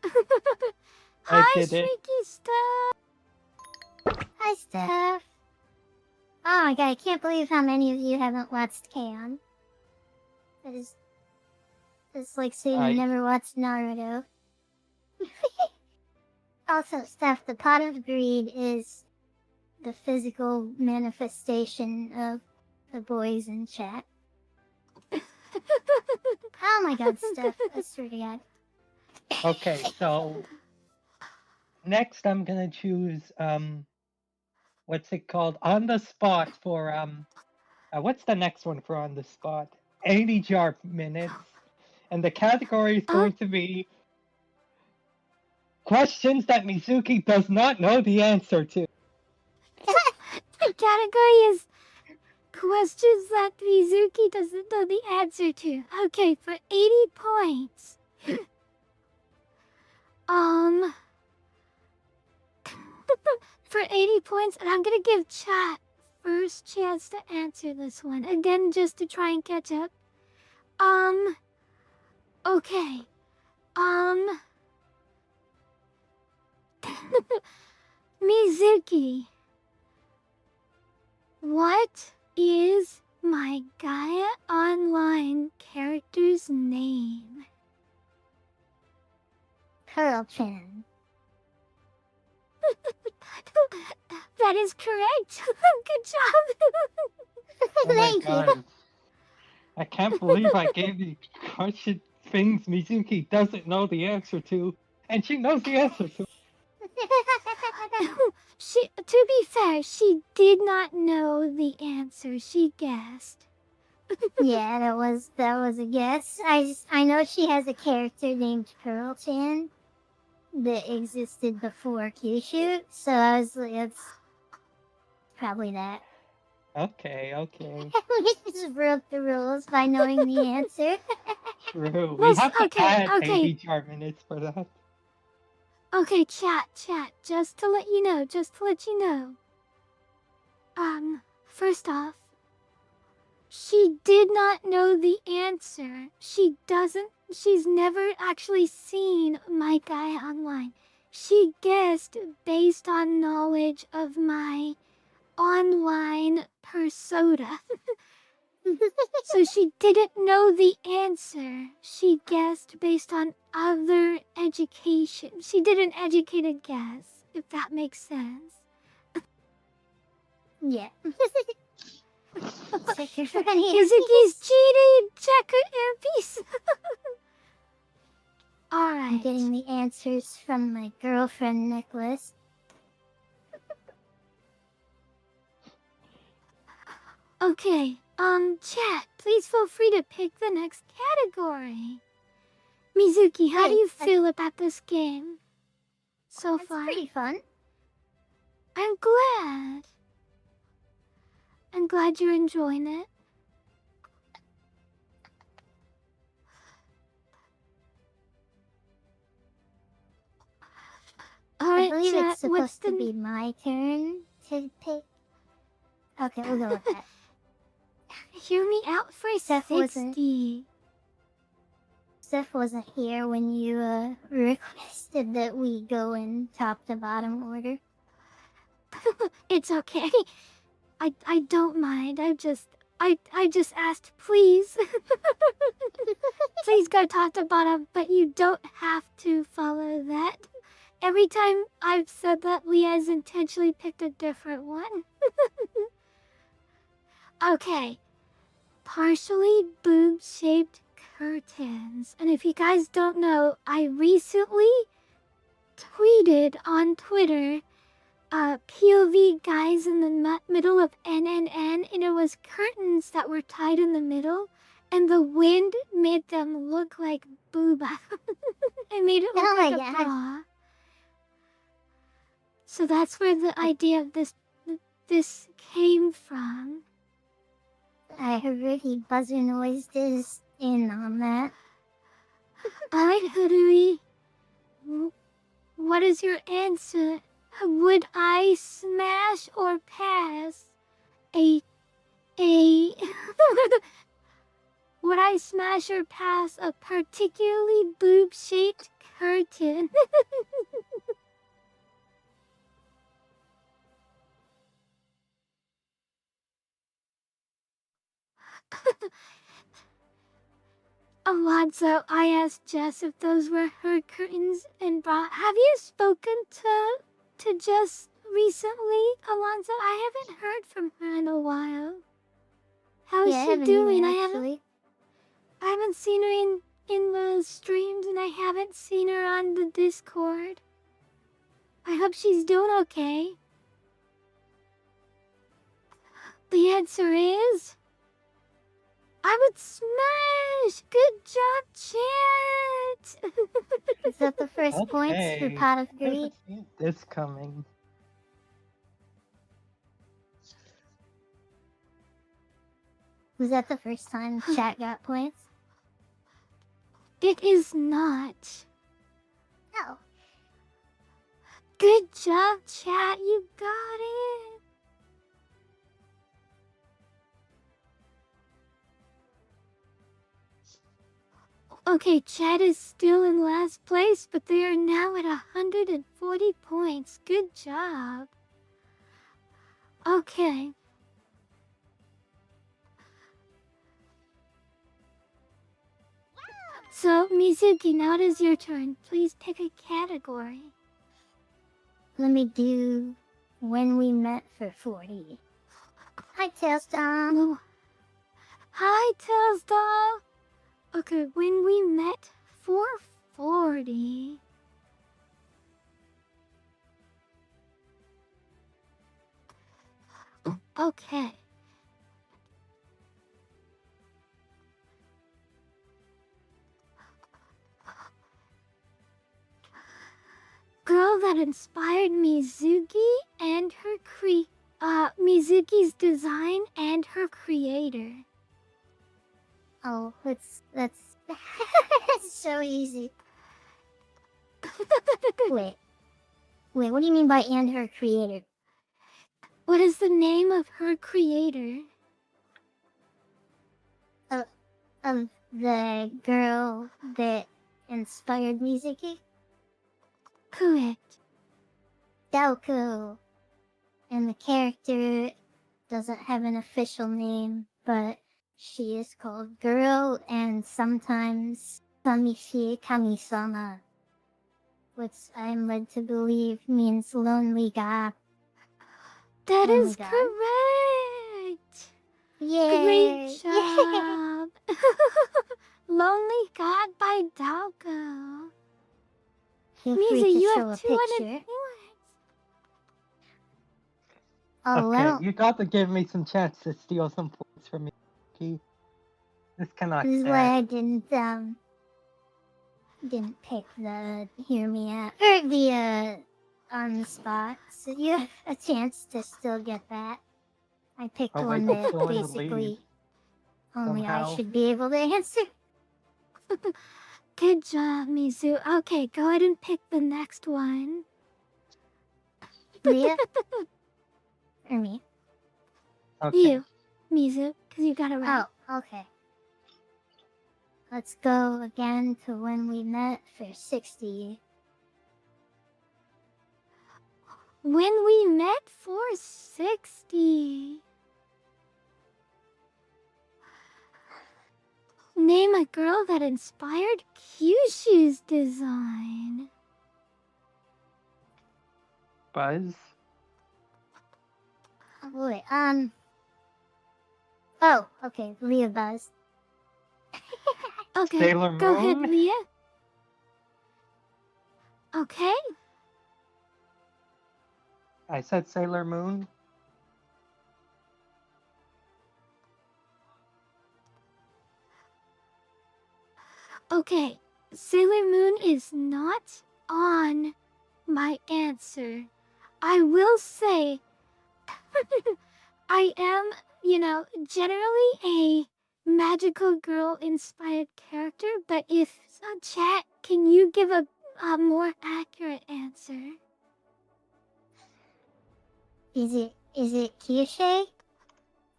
I Hi, did it. Shrieky Stuff. Hi, Steph. Oh my god, I can't believe how many of you haven't watched Cam. It's like saying you never watched Naruto. Also, Steph, the pot of greed is the physical manifestation of the boys in chat. Oh my god, Steph, I swear to god. Okay, so next I'm gonna choose what's it called? On the spot for what's the next one for on the spot? 80 jar minutes. And the category is going to be questions that Mizuki does not know the answer to. The category is questions that Mizuki doesn't know the answer to. Okay, for 80 points. For 80 points, and I'm gonna give chat first chance to answer this one. Again, just to try and catch up. Okay. Mizuki. What is my Gaia Online character's name? Pearl-chan. That is correct. Good job. Oh my Thank god. you. I can't believe I gave you question things Mizuki doesn't know the answer to, and she knows the answer to. To be fair, she did not know the answer. She guessed. Yeah, that was a guess. I know she has a character named Pearl-chan that existed before Kissu, so I was like, it's probably that. Okay. We just broke the rules by knowing the answer. True. We have to add okay. 80 jar minutes for that. Okay, chat, just to let you know. First off, she did not know the answer. She's never actually seen my Gaia Online. She guessed based on knowledge of my online persona. So she didn't know the answer. She guessed based on other education. She did an educated guess, if that makes sense. Yeah. Mizuki's cheating! Check her earpiece! Alright. I'm getting the answers from my girlfriend necklace. Okay, chat, please feel free to pick the next category. Mizuki, how do you feel about this game so far? It's pretty fun. I'm glad. I'm glad you're enjoying it. I believe it's supposed to be my turn to pick. Okay, we'll go with that. Hear me out for Steph 60. Steph wasn't here when you requested that we go in top to bottom order. It's okay. I don't mind. I just asked, please. Please go top to bottom, but you don't have to follow that. Every time I've said that, Leah has intentionally picked a different one. Okay. Partially boob-shaped curtains. And if you guys don't know, I recently tweeted on Twitter POV guys in the middle of NNN, and it was curtains that were tied in the middle, and the wind made them look like booba. It made it look like a bra. So that's where the idea of this came from. I heard he buzzer noised his in on that. Alright, Hoodoo. What is your answer? Would I smash or pass a would I smash or pass a particularly boob-shaped curtain? Alonzo, I asked Jess if those were her curtains and brought. Have you spoken to Jess recently, Alonzo? I haven't heard from her in a while. How is Yeah, I she haven't doing? either, actually. I haven't seen her in the streams, and I haven't seen her on the Discord. I hope she's doing okay. The answer is I would smash! Good job, chat! Is that the first points for Okay. Pot of I never Greed? seen this coming. Was that the first time chat got points? It is not. No. Good job, chat. You got it. Okay, chat is still in last place, but they are now at 140 points. Good job. Okay. So, Mizuki, now it is your turn. Please pick a category. Let me do When We Met for 40. Hi, Tailstorm. Oh. Hi, Tails Doll. Okay, when we met for 40. Okay. Girl that inspired Mizuki and her Mizuki's design and her creator. Oh, that's it's so easy. Wait, what do you mean by and her creator? What is the name of her creator? Of the girl that inspired Mizuki? Correct. Daoko. And the character doesn't have an official name, but she is called Girl and sometimes Samishi Kami-sama, which I'm led to believe means lonely god. That Lonely is god? correct. Yay! Great job. Lonely God by Dalgo. Feel Misa, free to you show have a 200 picture. points. Oh, Okay, well, you got to give me some chance to steal some points from me. Okay? This cannot this is stand. why I didn't pick the hear me out or the on the spot, so you have a chance to still get that. I picked Oh, one wait, I'm that still in the basically lead. only I Somehow. should be able to answer. Good job, Mizu. Okay, go ahead and pick the next one. Leah or me? Okay. You, Mizu, because you got it right. Oh, okay. Let's go again to when we met for 60. When we met for 60. Name a girl that inspired Kyushu's design. Buzz? Oh, wait, oh, okay, Leah Buzz. Okay, Sailor go ahead, Moon? Leah. Okay. I said Sailor Moon. Okay, Sailor Moon is not on my answer. I will say, I am, generally a magical girl inspired character, but if chat, can you give a more accurate answer? Is it Kyushu?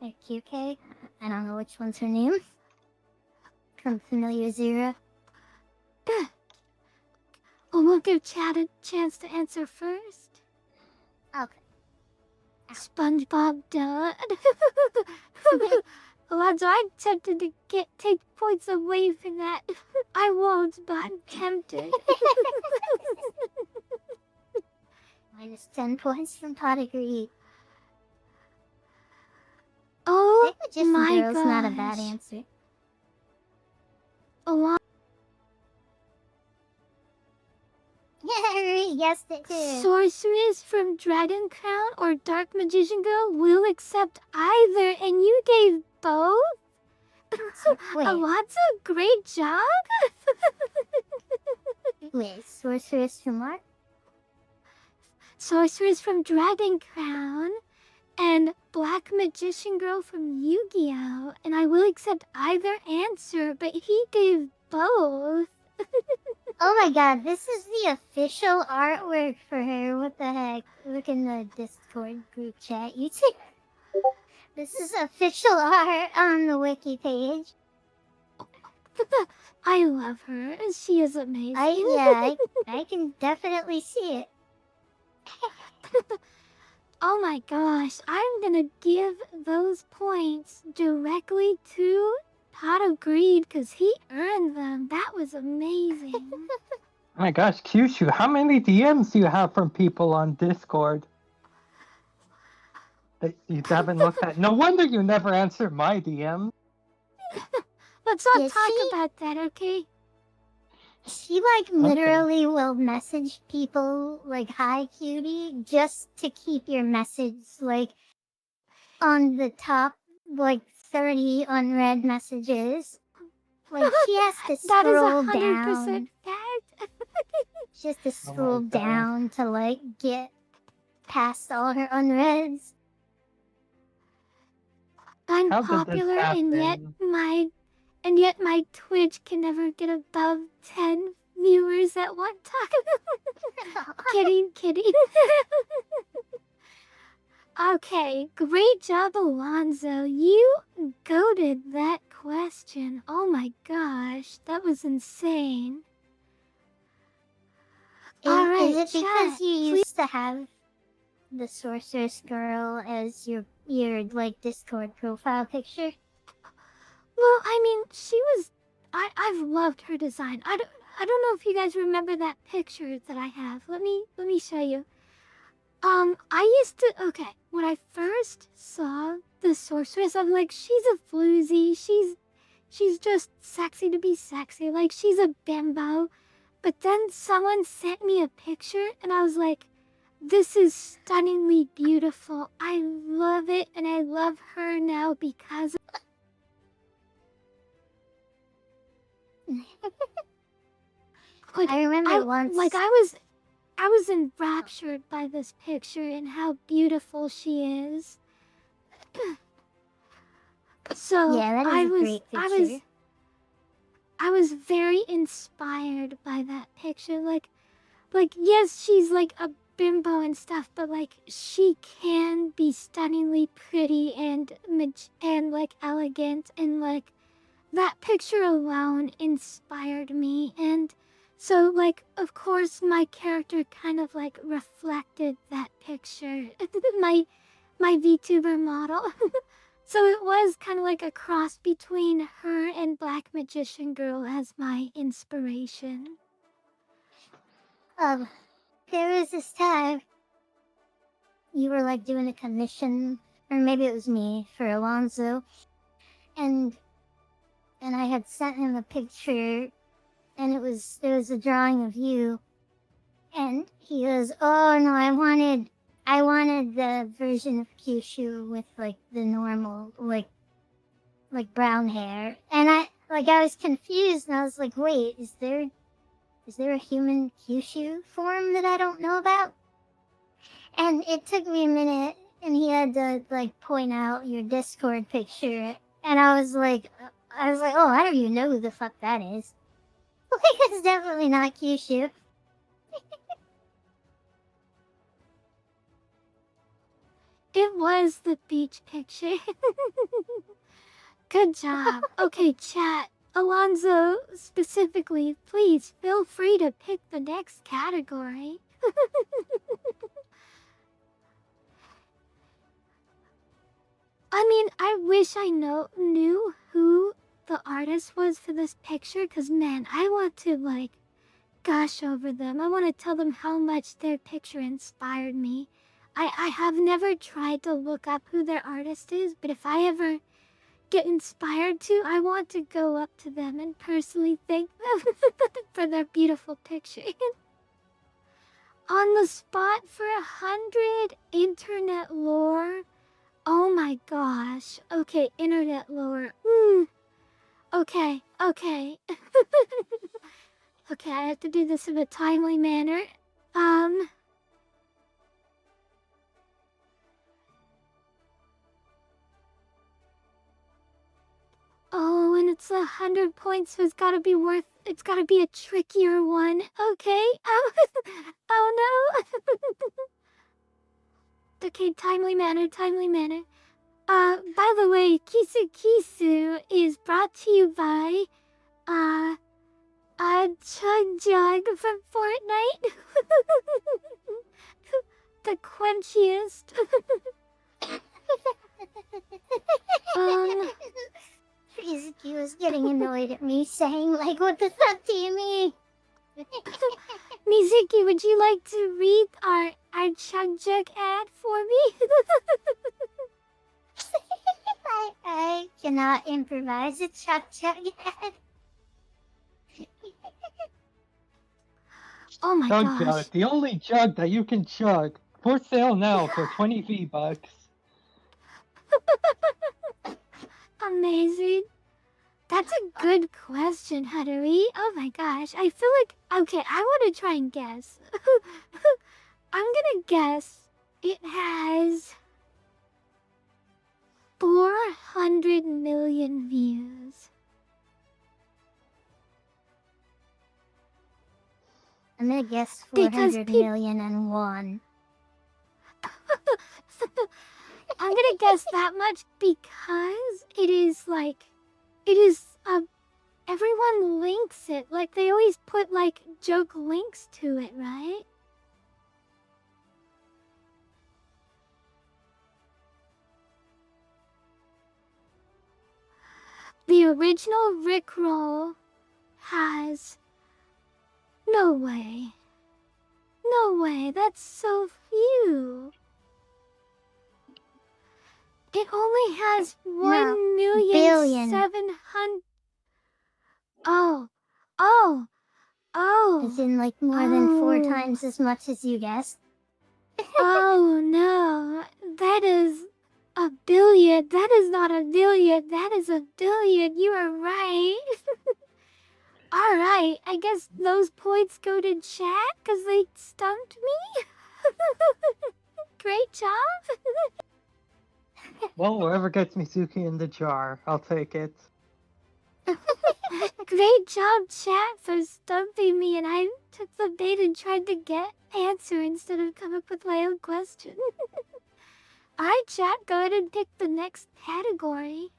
Or QK? I don't know which one's her name. From Familiar Zero. We'll give Chad a chance to answer first. Okay. SpongeBob, duh. Alonzo, I'm tempted to take points away from that. I won't, but I'm tempted. Minus 10 points from Pot Agree. Oh My gosh. girl's not a bad answer. Alonzo. Yeah, yes, it is. Sorceress from Dragon Crown or Dark Magician Girl will accept either, and you gave both? Wait. Alonzo, great job! Wait, Sorceress from what? Sorceress from Dragon Crown and Black Magician Girl from Yu-Gi-Oh! And I will accept either answer, but he gave both. Oh my god, this is the official artwork for her. What the heck? Look in the Discord group chat. You see? This is official art on the wiki page. I love her. She is amazing. I can definitely see it. Oh my gosh, I'm gonna give those points directly to Pot of Greed because he earned them. That was amazing. Oh my gosh, Kyushu, how many DMs do you have from people on Discord that you haven't looked at? No wonder you never answer my DM. Let's not talk about that, okay? She literally will message people like, "Hi, cutie," just to keep your message on the top 30 unread messages. She has to scroll that is 100% fact. She has to scroll down to get past all her unreads. Unpopular, and yet my Twitch can never get above 10 viewers at one time. Kidding. Okay, great job, Alonzo. You goated that question. Oh my gosh, that was insane. Is it because you used to have the Sorceress Girl as your Discord profile picture? Well, I mean, she was. I've loved her design. I don't know if you guys remember that picture that I have. Let me show you. I used to. Okay, when I first saw the sorceress, I'm like, she's a floozy. She's just sexy to be sexy. Like she's a bimbo. But then someone sent me a picture, and I was like, this is stunningly beautiful. I love it, and I love her now because. I remember once. I was enraptured by this picture and how beautiful she is. So yeah, that is a great picture. I was very inspired by that picture. Like yes, she's like a bimbo and stuff, but she can be stunningly pretty and elegant, and that picture alone inspired me. And so of course my character kind of reflected that picture. my VTuber model. So it was kind of a cross between her and Black Magician Girl as my inspiration. There was this time you were doing a commission, or maybe it was me, for Alonzo, and I had sent him a picture, and it was a drawing of you, and he goes, "Oh no, I wanted the version of Kyushu with the normal brown hair," and I was confused, and I was like, "Wait, is there a human Kyushu form that I don't know about?" And it took me a minute, and he had to like point out your Discord picture, and I was like, oh, I don't even know who the fuck that is. Like, it's definitely not Kissu. It was the beach picture. Good job. Okay, chat. Alonzo, specifically, please feel free to pick the next category. I mean, I wish I knew who the artist was for this picture, because man, I want to, like, gush over them. I want to tell them how much their picture inspired me. I have never tried to look up who their artist is, but if I ever get inspired to, I want to go up to them and personally thank them for their beautiful picture. On the spot for 100 internet lore. Oh my gosh. Okay, internet lore. Okay. Okay, I have to do this in a timely manner. Oh, and it's 100 points, so it's gotta be a trickier one. Okay. Oh no. Okay, timely manner. By the way, Kissu is brought to you by, Chug Jug from Fortnite. The quenchiest. He was getting annoyed at me saying, like, what the fuck do you mean? Mizuki, would you like to read our Chug Jug ad for me? I cannot improvise a chug ad. Oh my Chug gosh. Jug, the only jug that you can chug. For sale now for 20 V-Bucks. Amazing. That's a good question, Huttery. Oh my gosh. I feel like... Okay, I want to try and guess. I'm gonna guess it has 400 million views. I'm gonna guess Because 400,000,001. I'm gonna guess that much because it is, everyone links it. Like, they always put, like, joke links to it, right? The original Rickroll has... No way. No way, that's so few. It only has 1,700,000. Oh. As in, like, more than 4 times as much as you guessed. Oh no, that is a billion. That is not a billion. That is a billion. You are right. All right, I guess those points go to chat because they stumped me. Great job. Well, whoever gets Mizuki in the jar, I'll take it. Great job, chat, for stumping me, and I took the bait and tried to get answer instead of come up with my own question. Alright, chat, go ahead and pick the next category.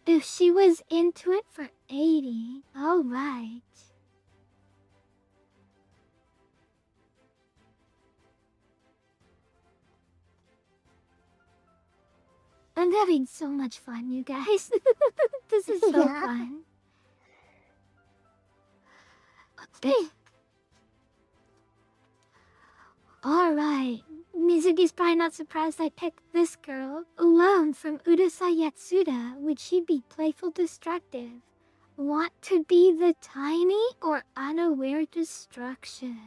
If she was into it for 80, alright. I'm having so much fun, you guys. This is so fun. Alright. Mizuki's probably not surprised I picked this girl. Alone from Urusai Yatsuda. Would she be playful destructive? Want to be the tiny or unaware destruction?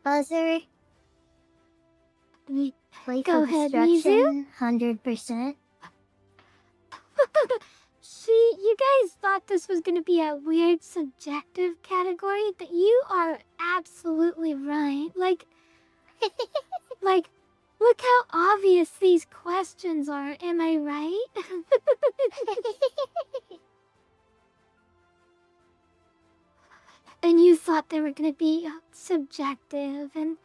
Buzzer. Playful Go ahead, Mizu. destruction, 100%. See, you guys thought this was gonna be a weird subjective category, but you are absolutely right. Like, look how obvious these questions are, am I right? And you thought they were gonna be subjective and...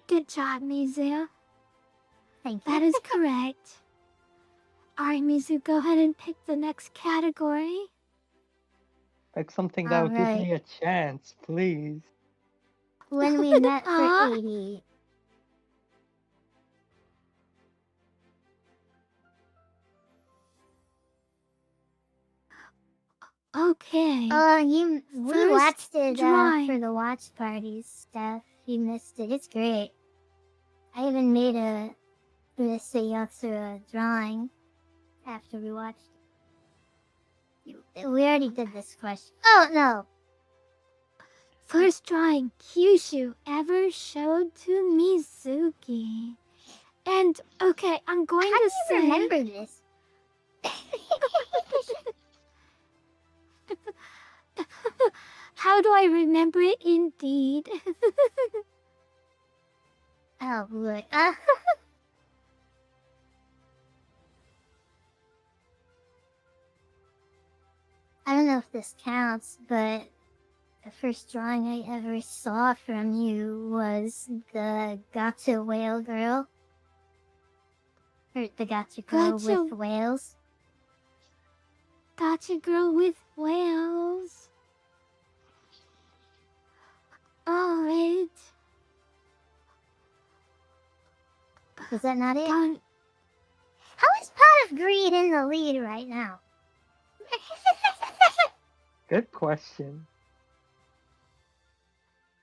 Good job, Mizu. Thank you. That is correct. Alright, Mizu, go ahead and pick the next category. Pick something that will give Alright. me a chance, please. When we met for Aw. 80. Okay. We First watched it drawing. for the watch party stuff. You missed it. It's great. I even made a Uraseyatsu drawing after we watched it. We already did this question. Oh, no. First drawing Kissu ever showed to Mizuki. And, okay, I'm going How to do say... you remember this? How do I remember it indeed? Oh, look. I don't know if this counts, but the first drawing I ever saw from you was the Gotcha Whale Girl. Or the Gotcha Girl Gotcha. with whales. Gotcha girl with whales. Alright. Was that not it? Don't... How is Pot of Greed in the lead right now? Good question.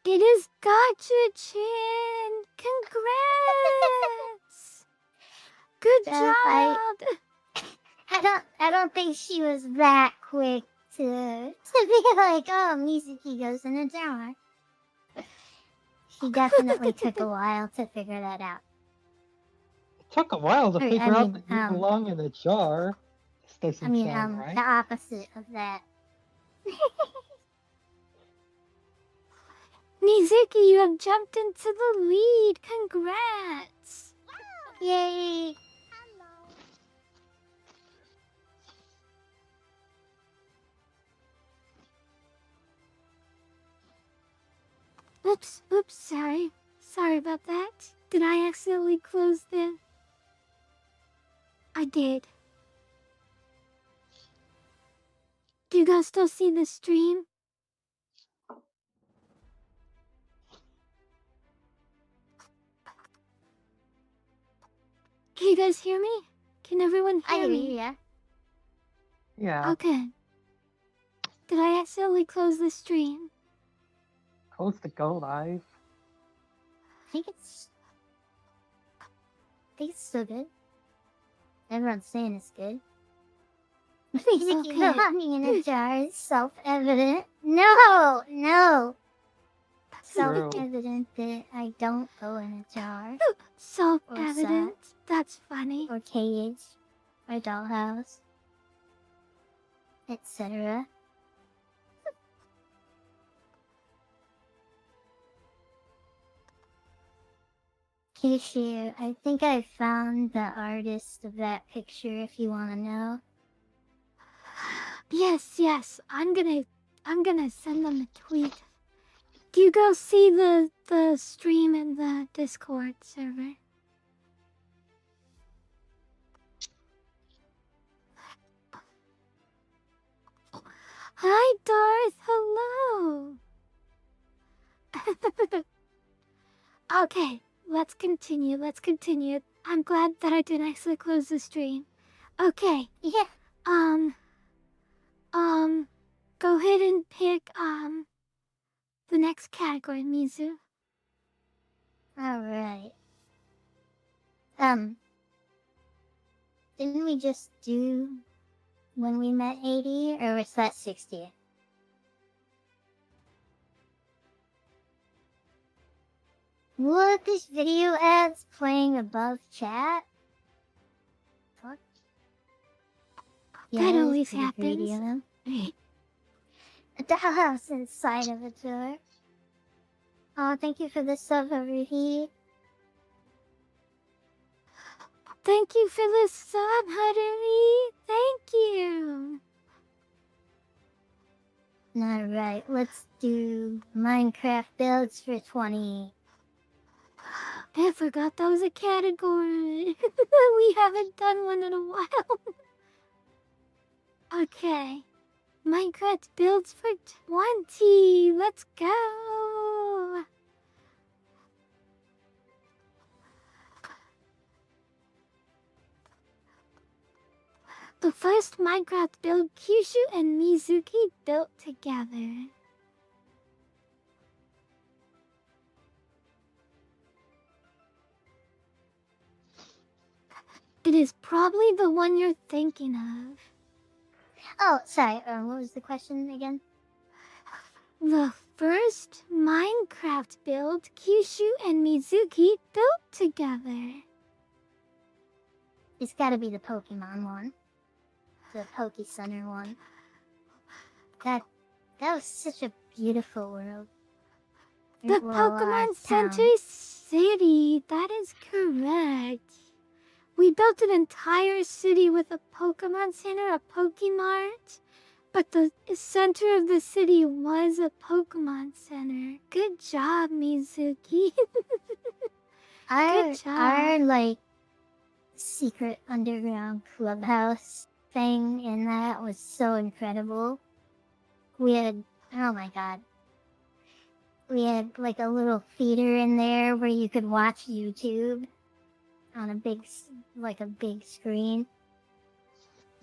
It is Gotcha-chan! Congrats! Good job! I don't think she was that quick to be like, oh, Mizuki goes in a jar. She definitely took a while to figure that out. It took a while to figure out that you um, belong in a jar. This doesn't sound right. The opposite of that. Mizuki, you have jumped into the lead. Congrats! Yay! Oops, sorry. Sorry about that. Did I accidentally close the... I did. Do you guys still see the stream? Can you guys hear me? Can everyone hear me? Yeah. Yeah. Okay. Did I accidentally close the stream? Close to go live. I think it's still good. Everyone's saying it's good. Mizuki belonging in a jar is self-evident. No! Self-evident that I don't go in a jar. Self-evident? That's funny. Or cage. Or dollhouse. Etc. Kissu, I think I found the artist of that picture if you want to know. Yes. I'm gonna send them a tweet. Do you go see the stream in the Discord server? Hi, Darth. Hello. Okay, let's continue. I'm glad that I didn't actually close the stream. Okay. Yeah. Go ahead and pick, the next category, Mizu. Alright. Didn't we just do when we met 80, or was that 60? Look, this video ads playing above chat. Fuck. Yeah, That that was always pretty greedy of happens. him. A dollhouse inside of a door. Oh, thank you for the sub, Haruhi. Thank you for the sub, Haruhi. Thank you. Alright, let's do Minecraft builds for 20. I forgot that was a category. We haven't done one in a while. Okay. Minecraft builds for 20. Let's go. The first Minecraft build Kissu and Mizuki built together. It is probably the one you're thinking of. Oh, sorry, what was the question again? The first Minecraft build Kissu and Mizuki built together. It's gotta be the Pokemon one. The Poke Center one. That was such a beautiful world. The Well, Pokemon town. Center City, that is correct. We built an entire city with a Pokemon Center, a Pokemart, but the center of the city was a Pokemon Center. Good job, Mizuki. Good job. Our like secret underground clubhouse thing in that was so incredible. We had, oh my god, we had like a little theater in there where you could watch YouTube on a big screen.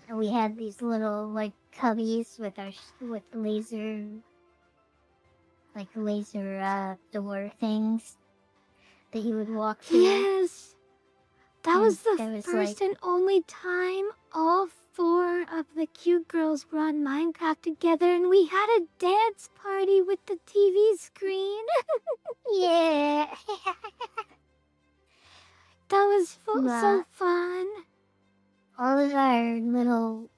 And we had these little like cubbies with laser door things that you would walk through. Yes. That And was the there was, first like- and only time all 4 of the cute girls were on Minecraft together, and we had a dance party with the TV screen. Yeah. That was so Wow. fun. All of our little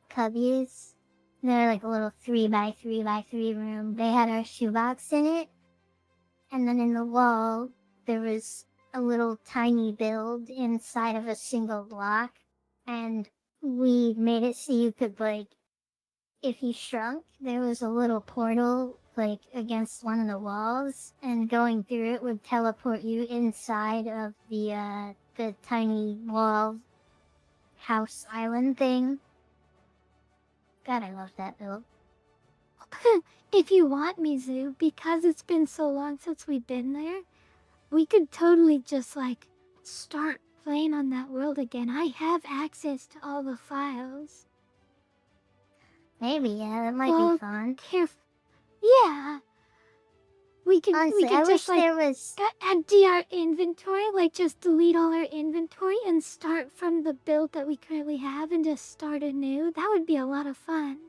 cubbies, they're like a little 3x3x3 room. They had our shoebox in it. And then in the wall, there was a little tiny build inside of a single block. And we made it so you could, like, if you shrunk, there was a little portal, like, against one of the walls. And going through it would teleport you inside of the tiny wall house island thing. God, I love that build. If you want, Mizu, because it's been so long since we've been there, we could totally just, like, start playing on that world again. I have access to all the files. Maybe, yeah, that might Well, be fun. Yeah. We could Honestly, I just, wish like, there was... empty our inventory, like, just delete all our inventory and start from the build that we currently have and just start anew. That would be a lot of fun.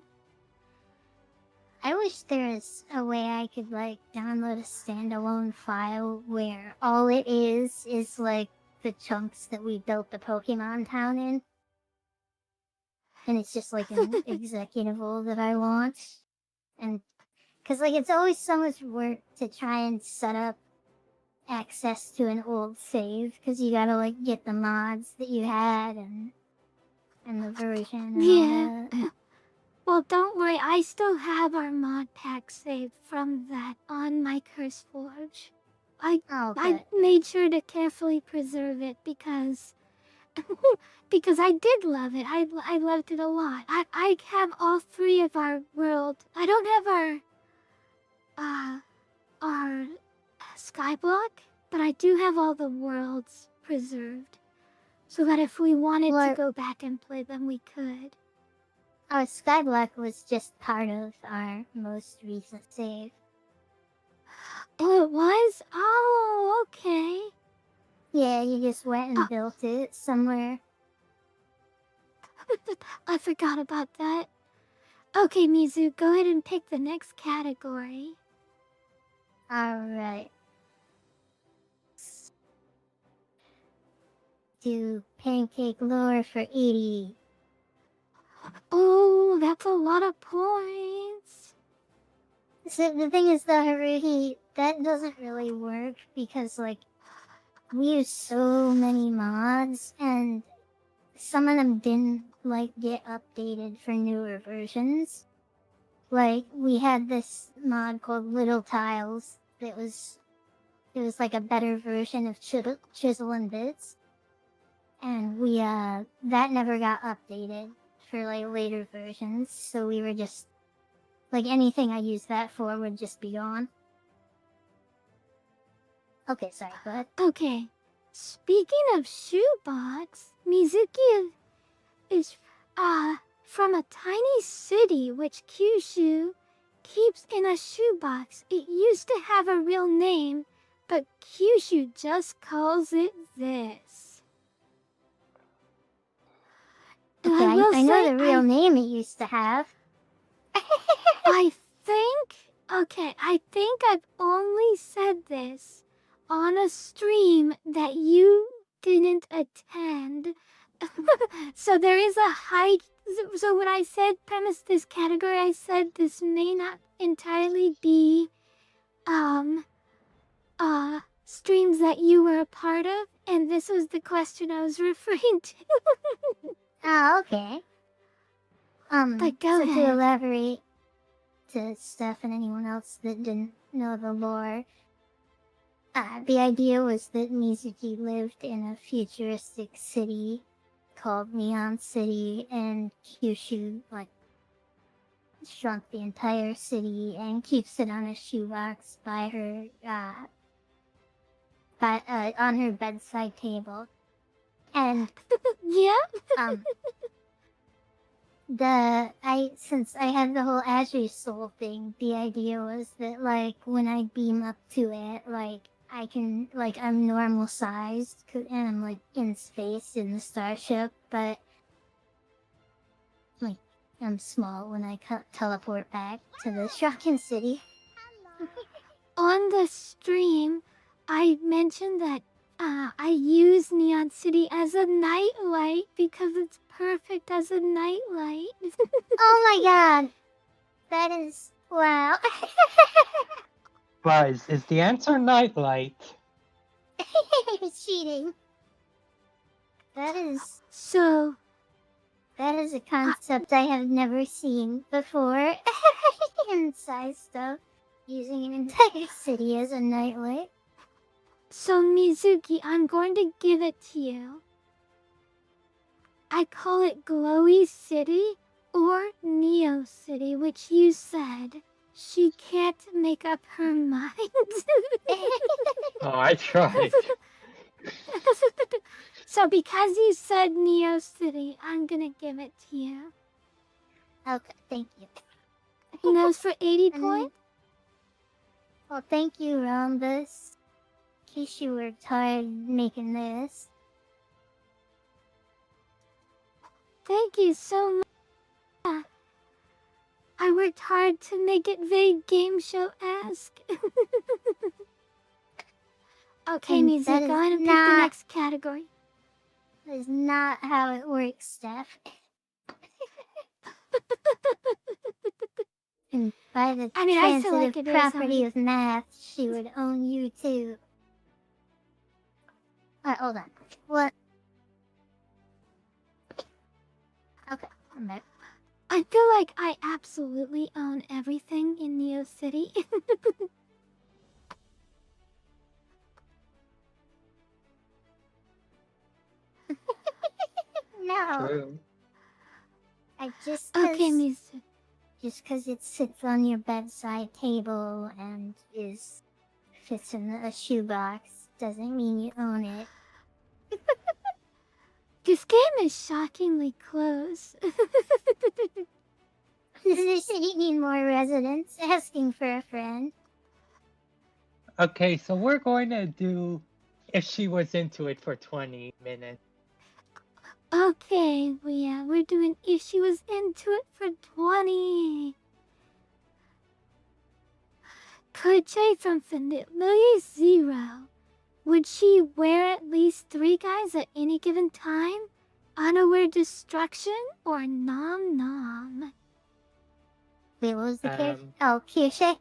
I wish there was a way I could, like, download a standalone file where all it is, like, the chunks that we built the Pokemon town in. And it's just, like, an executable that I want. And, because, like, it's always so much work to try and set up access to an old save, because you gotta, like, get the mods that you had and the version and all that. Well, don't worry, I still have our mod pack saved from that on my Curse Forge. I made sure to carefully preserve it because because I did love it. I loved it a lot. I have all 3 of our world. I don't have our skyblock, but I do have all the worlds preserved. So that if we wanted to go back and play them, we could. Our skyblock was just part of our most recent save. Oh, it was? Oh, okay. Yeah, you just went and built it somewhere. I forgot about that. Okay, Mizu, go ahead and pick the next category. Alright. do pancake lore for 80. Oh, that's a lot of points. So the thing is, though, Haruhi, that doesn't really work because, like, we use so many mods, and some of them didn't, like, get updated for newer versions. Like, we had this mod called Little Tiles that was, it was like a better version of Chisel and Bits. And we, that never got updated for, like, later versions, so we were just, like, anything I used that for would just be gone. Okay, sorry, go ahead. Okay, speaking of shoebox, Mizuki is from a tiny city which Kissu keeps in a shoebox. It used to have a real name, but Kyushu just calls it this. Okay, I know the real name it used to have. I think I've only said this on a stream that you didn't attend. So there is a high. So when I said premise this category, I said this may not entirely be, streams that you were a part of, and this was the question I was referring to. Oh, okay. But go so ahead. to elaborate to Steph and anyone else that didn't know the lore, the idea was that Mizuki lived in a futuristic city called Neon City, and Kyushu, like, shrunk the entire city and keeps it on a shoebox by her, on her bedside table. And, Yeah. Since I had the whole Azure Soul thing, the idea was that, like, when I beam up to it, like, I can, like, I'm normal sized, and I'm, like, in space in the starship, but, like, I'm small when I teleport back to the shrunken city. On the stream, I mentioned that I use Neon City as a nightlight because it's perfect as a nightlight. Oh my god! That is... wow. Buzz, is the answer nightlight? You're cheating. That is... So... that is a concept I have never seen before. In size stuff. Using an entire city as a nightlight. So Mizuki, I'm going to give it to you. I call it Glowy City or Neo City, which you said she can't make up her mind. Oh, I tried. So because you said Neo City, I'm gonna give it to you. Okay, thank you. And that was for 80 points? Well, thank you, Rhombus. In case you were tired making this. Thank you so much. Yeah. I worked hard to make it very game show-esque. Okay, And Mizuki, that go is ahead and pick the next category. That is not how it works, Steph. And by the I feel like transitive it is, property of math, she would own you too. Alright, hold on. What? Okay, I'm back. I feel like I absolutely own everything in Neo City. No. True. Okay, Mizuki. Just because it sits on your bedside table and fits in a shoebox doesn't mean you own it. This game is shockingly close. Does the city need more residents? Asking for a friend. Okay, so we're going to do if she was into it for 20 minutes. Okay, we're doing if she was into it for 20. Could say from Familiar Zero. Would she wear at least 3 guys at any given time? Unaware destruction or nom nom? Wait, what was the character? Um, Oh, Kyushu.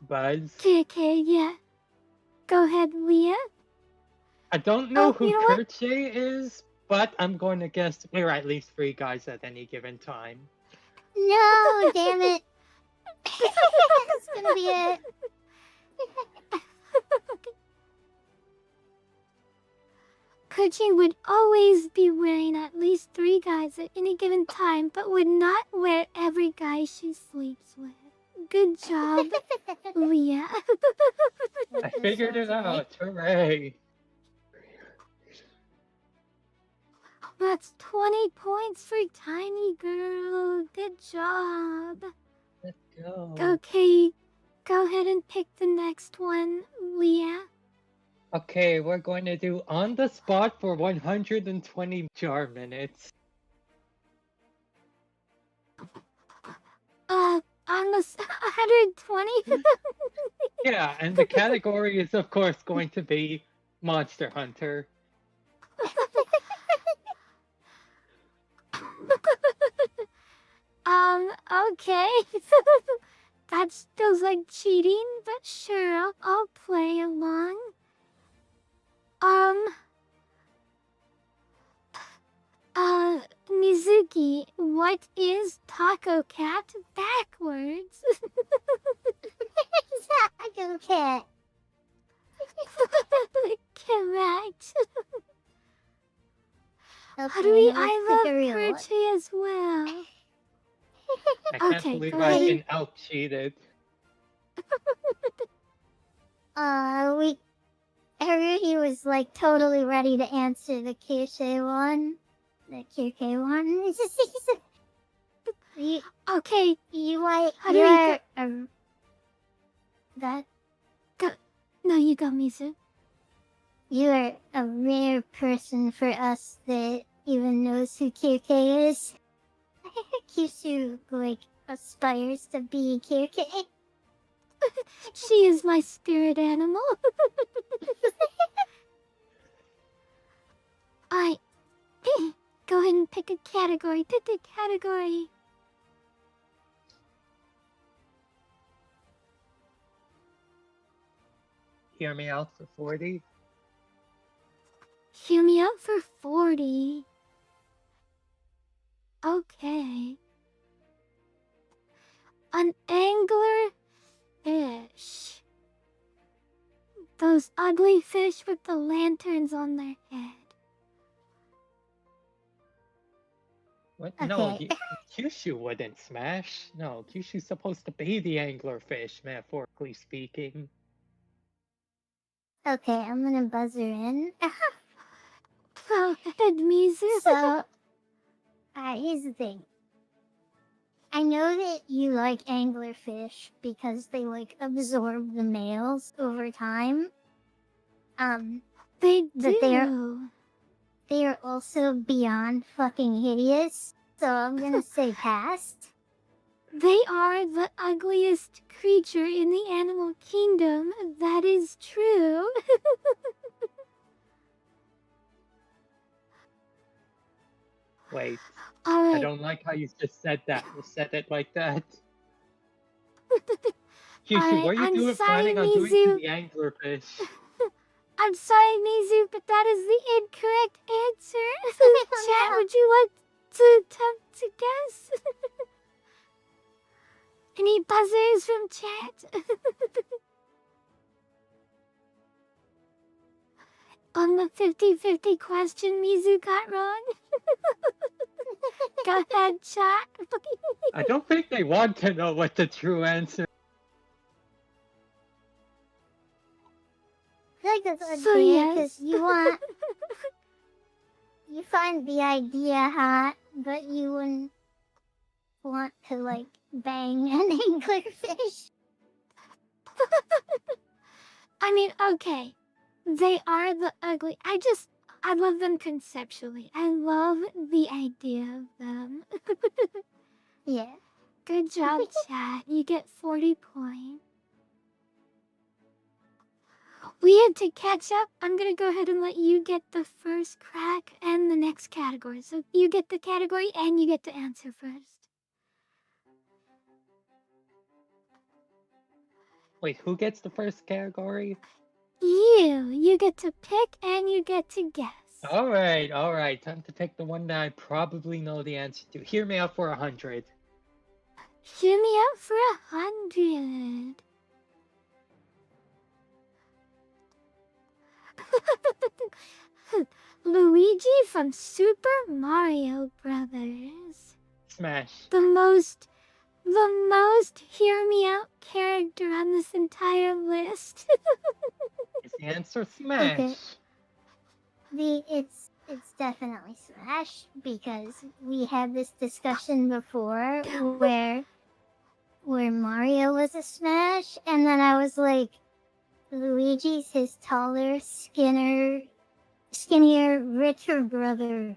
Buzz. Okay, yeah. Go ahead, Leah. I don't know who You know what? Kirche is, but I'm going to guess we're at least 3 guys at any given time. No, damn it. It's gonna be it. Kuchi would always be wearing at least 3 guys at any given time, but would not wear every guy she sleeps with. Good job, Leah. I figured it out. Hooray. That's 20 points for Tiny Girl. Good job. Let's go. Okay, go ahead and pick the next one, Leah. Okay, we're going to do on the spot for 120 jar minutes. On the 120? Yeah, and the category is of course going to be Monster Hunter. Okay. That feels like cheating, but sure, I'll play along. Mizuki, what is Taco Cat backwards? Taco Cat. Correct. How do Okay, we? let's I pick a love real one. Perche as well. I can't Okay, believe go I've ahead. been out-cheated. Haruhi was like totally ready to answer the Kyushu one. The QK one. It's just, Okay, you are Haruhi, that no, you go, Mizu. you are a rare person for us that even knows who QK is. Kissu like aspires to be QK. She is my spirit animal. I go ahead and pick a category. Pick a category. Hear me out for 40. Hear me out for 40. Okay. An angler fish. Those ugly fish with the lanterns on their head. What? Okay. No, Kyushu wouldn't smash. No, Kyushu's supposed to be the anglerfish, metaphorically speaking. Okay, I'm gonna buzzer in. Go ahead, Mizu. So, here's the thing. I know that you like anglerfish because they like absorb the males over time. They But do. they are also beyond fucking hideous. So I'm gonna say pass. They are the ugliest creature in the animal kingdom. That is true. Wait, Alright. I don't like how you just said that. You said it like that. Kyushu, what are you I'm doing, sorry, planning on doing to Mizu. the anglerfish? I'm sorry, Mizu, but that is the incorrect answer. Chat, would you like to attempt to guess? Any buzzers from chat? On the 50-50 question Mizu got wrong. Go ahead, chat. I don't think they want to know what the true answer. I feel like that's So, unfair yes. because you find the idea hot, but you wouldn't want to like bang an anglerfish. I mean, okay. They are the ugly. I love them conceptually. I love the idea of them. Yeah. Good job, chat. You get 40 points. We had to catch up. I'm gonna go ahead and let you get the first crack and the next category. So you get the category and you get to answer first. Wait, who gets the first category? You get to pick and you get to guess. All right. Time to pick the one that I probably know the answer to. Hear me out for 100. Hear me out for 100. Luigi from Super Mario Brothers. Smash. The most hear me out character on this entire list. Is the answer Smash? Okay. It's definitely Smash because we had this discussion before where Mario was a Smash, and then I was like, Luigi's his taller, skinnier, richer brother.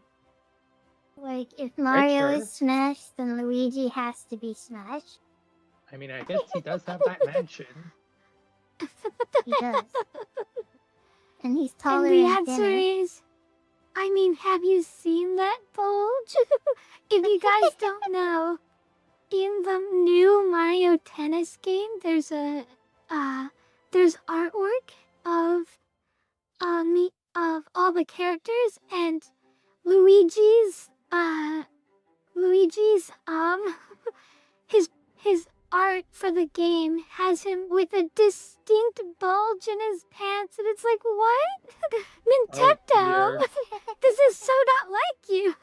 Like, if Mario Richer? is Smash, then Luigi has to be Smash. I mean, I guess he does have that mansion. He does. And he's taller And the and answer thinner. is, I mean, have you seen that bulge? If you guys don't know, in the new Mario Tennis game, there's artwork of all the characters, and Luigi's his art for the game has him with a distinct bulge in his pants, and it's like, what? Nintendo, dear. this is so not like you.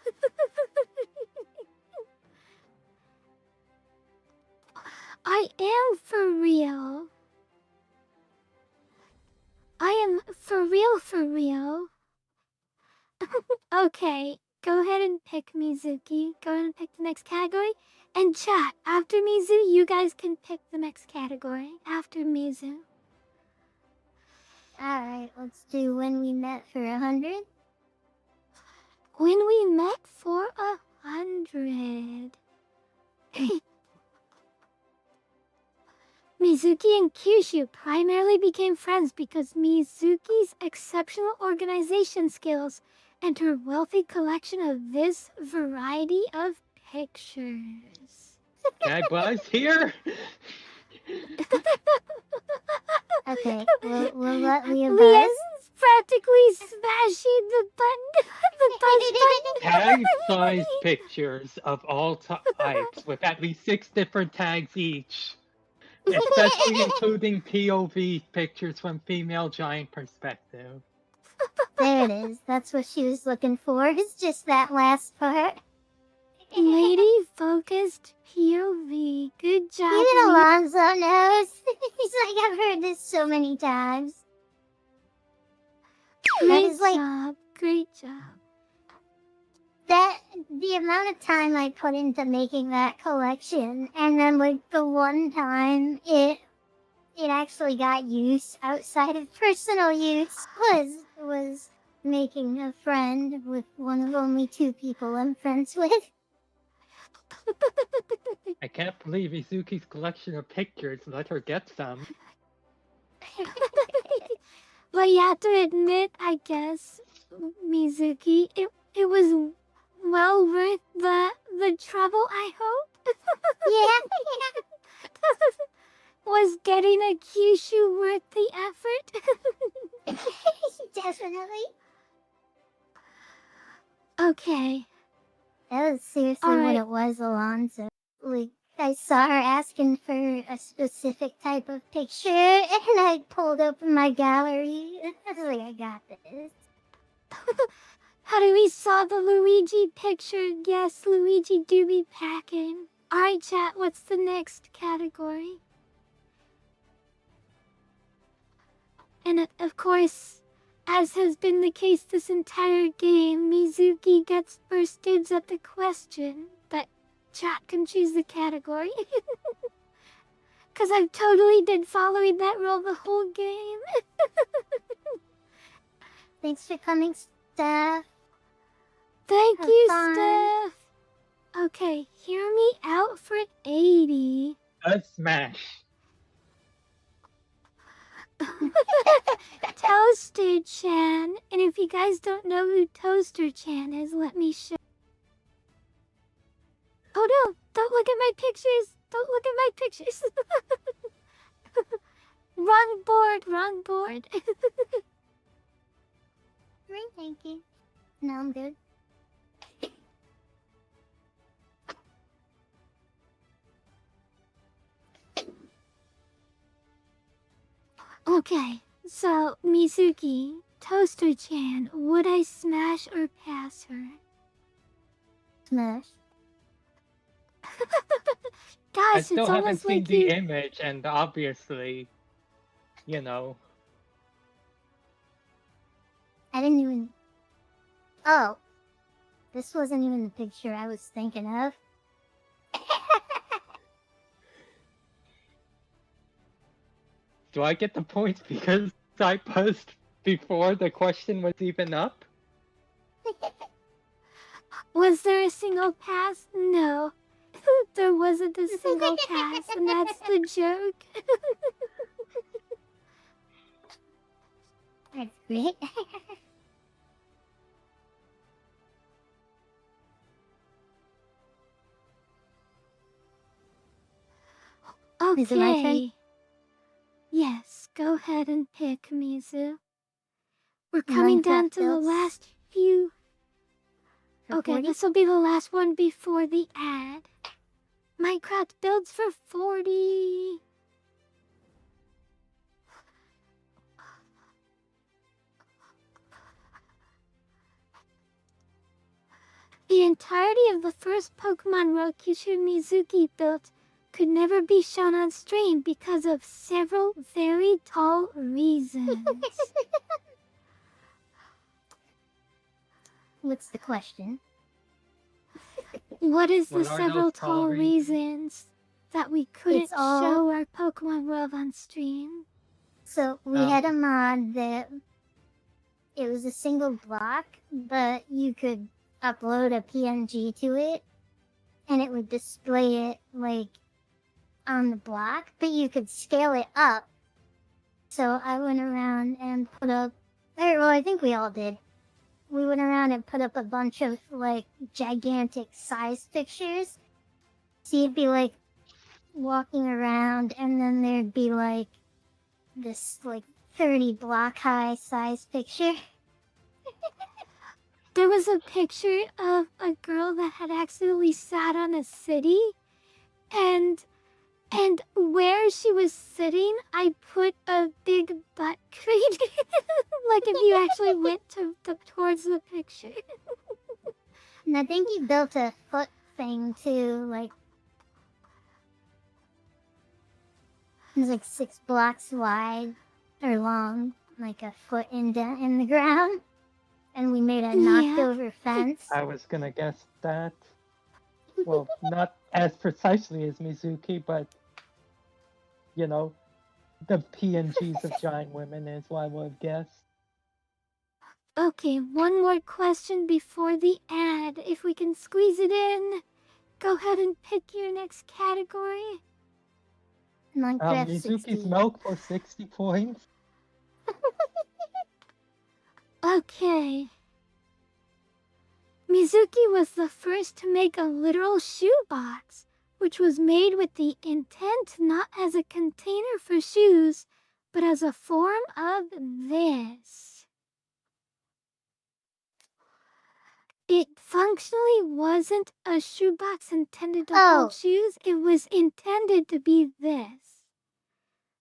I am for real. I am for real. Okay, go ahead and pick Mizuki. Go ahead and pick the next category. And chat, after Mizu, you guys can pick the next category after Mizu. Alright, let's do When We Met for 100. When we met for 100. Mizuki and Kissu primarily became friends because Mizuki's exceptional organization skills and her wealthy collection of this variety of pictures. Can I buzz here? Okay, we'll let Leah buzz. Leah's practically smashing the button, the buzz button. Tag-sized pictures of all types with at least 6 different tags each. Especially including POV pictures from female giant perspective. There it is. That's what she was looking for. It's just that last part. Lady-focused POV. Good job, Even Leah. Alonzo knows. He's like, I've heard this so many times. Great is like- job. Great job. The amount of time I put into making that collection, and then like the one time it actually got use outside of personal use was making a friend with one of only 2 people I'm friends with. I can't believe Izuki's collection of pictures let her get some. But you have to admit, I guess, Mizuki, it was well worth the trouble, I hope. Yeah. Was getting a Kissu worth the effort? Definitely. Okay. That was seriously All what right. it was, Alonzo. Like, I saw her asking for a specific type of picture, and I pulled open my gallery. I was like, I got this. How do we saw the Luigi picture? Yes, Luigi do be packing. Alright, chat, what's the next category? And of course, as has been the case this entire game, Mizuki gets first dibs at the question, but chat can choose the category. Cause I've totally been following that rule the whole game. Thanks for coming, Steph. Thank Have you, fun. Steph. Okay, hear me out for 80. A smash. Toaster-chan. And if you guys don't know who Toaster-chan is, let me show. Oh no! Don't look at my pictures! Don't look at my pictures! Wrong board, wrong board. Great, thank you. No, I'm good. Okay, so Mizuki, Toaster-chan, would I smash or pass her? Smash. I Gosh, still it's haven't almost seen like the you. image, and obviously, you know. I didn't even. Oh, this wasn't even the picture I was thinking of. Do I get the points because I posted before the question was even up? Was there a single pass? No. There wasn't a single pass, and that's the joke. That's great. Okay. Is it my turn? Yes, go ahead and pick, Mizu. We're Minecraft coming down to the builds last few. for Okay, 40? this will be the last one before the ad. Minecraft builds for 40. The entirety of the first Pokemon world Kissu Mizuki built could never be shown on stream because of several very tall reasons. What's the question? What is the What are several those tall tall reasons? reasons that we couldn't It's all- show our Pokemon world on stream? So we had a mod that it was a single block, but you could upload a PNG to it, and it would display it like on the block, but you could scale it up. So I went around and put up, well, I think we all did. We went around and put up a bunch of like gigantic size pictures. So you'd be like walking around, and then there'd be like this like 30 block high size picture. There was a picture of a girl that had accidentally sat on a city, and where she was sitting, I put a big butt crate. Like if you actually went towards the picture. And I think you built a foot thing too, like it was like 6 blocks wide or long, like a foot indent in the ground. And we made a knocked over fence. I was gonna guess that. Well, not as precisely as Mizuki, but you know, the PNGs of giant women is what I would have guessed. Okay, one more question before the ad. If we can squeeze it in, go ahead and pick your next category. Minecraft Mizuki's 60. milk for 60 points. Okay. Mizuki was the first to make a literal shoebox, which was made with the intent not as a container for shoes, but as a form of this. It functionally wasn't a shoebox intended to hold shoes, it was intended to be this.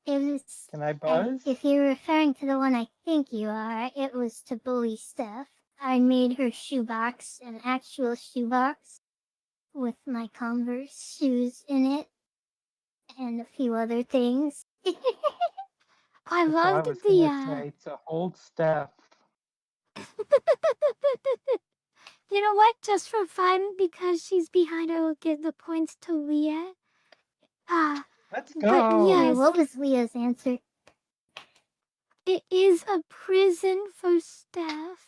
It was. Can I buzz? If you're referring to the one I think you are, it was to bully Steph. I made her shoebox, an actual shoebox, with my Converse shoes in it, and a few other things. I That's what I loved was the gonna say, to hold Steph. You know what? Just for fun, because she's behind, I will give the points to Leah. Let's But go. yes, What was Leah's answer? it is a prison for Steph.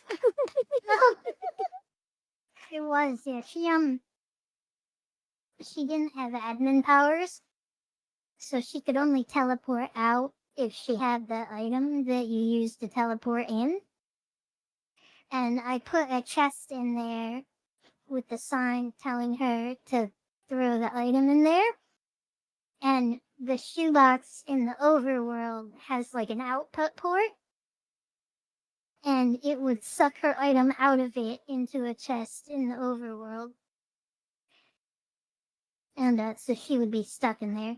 It was, yeah. She didn't have admin powers, so she could only teleport out if she had the item that you use to teleport in. And I put a chest in there with the sign telling her to throw the item in there. And the shoebox in the overworld has like an output port. And it would suck her item out of it into a chest in the overworld. And so she would be stuck in there.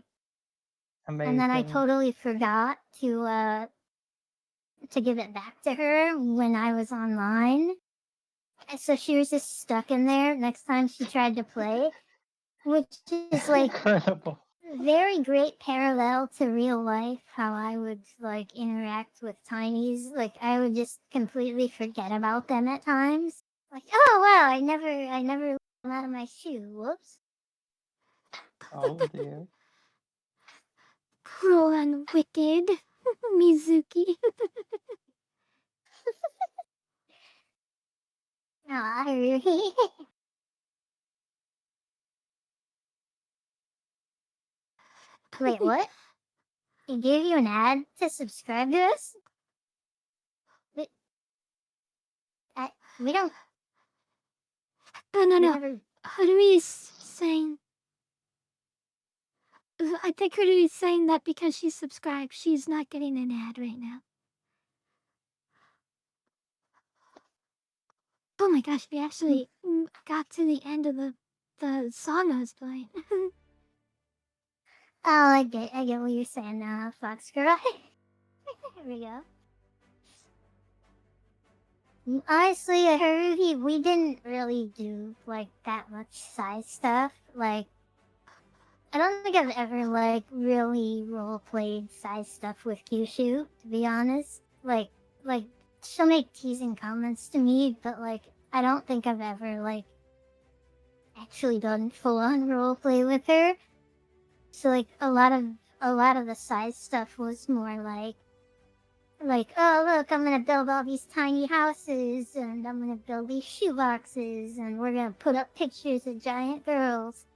And then I Amazing. totally forgot to give it back to her when I was online. And so she was just stuck in there next time she tried to play, which is like Incredible. very great parallel to real life, how I would like interact with tinies. Like I would just completely forget about them at times. Like, oh wow, I never let them out of my shoe. Whoops. Oh dear. Cruel and wicked, Mizuki. Aw, really? Wait, what? He gave you an ad to subscribe to us? We, we don't. No, We no. never. Haruhi is saying. I think Haruhi is saying that because she's subscribed, she's not getting an ad right now. Oh my gosh, we actually got to the end of the song I was playing. Oh, I get what you're saying now, Fox Girl. Here we go. Honestly, Haruhi, we didn't really do like that much side stuff. Like, I don't think I've ever like really role played side stuff with Kyushu, to be honest. Like she'll make teasing comments to me, but like I don't think I've ever like actually done full on role play with her. So like a lot of the side stuff was more like, oh look, I'm gonna build all these tiny houses, and I'm gonna build these shoeboxes, and we're gonna put up pictures of giant girls.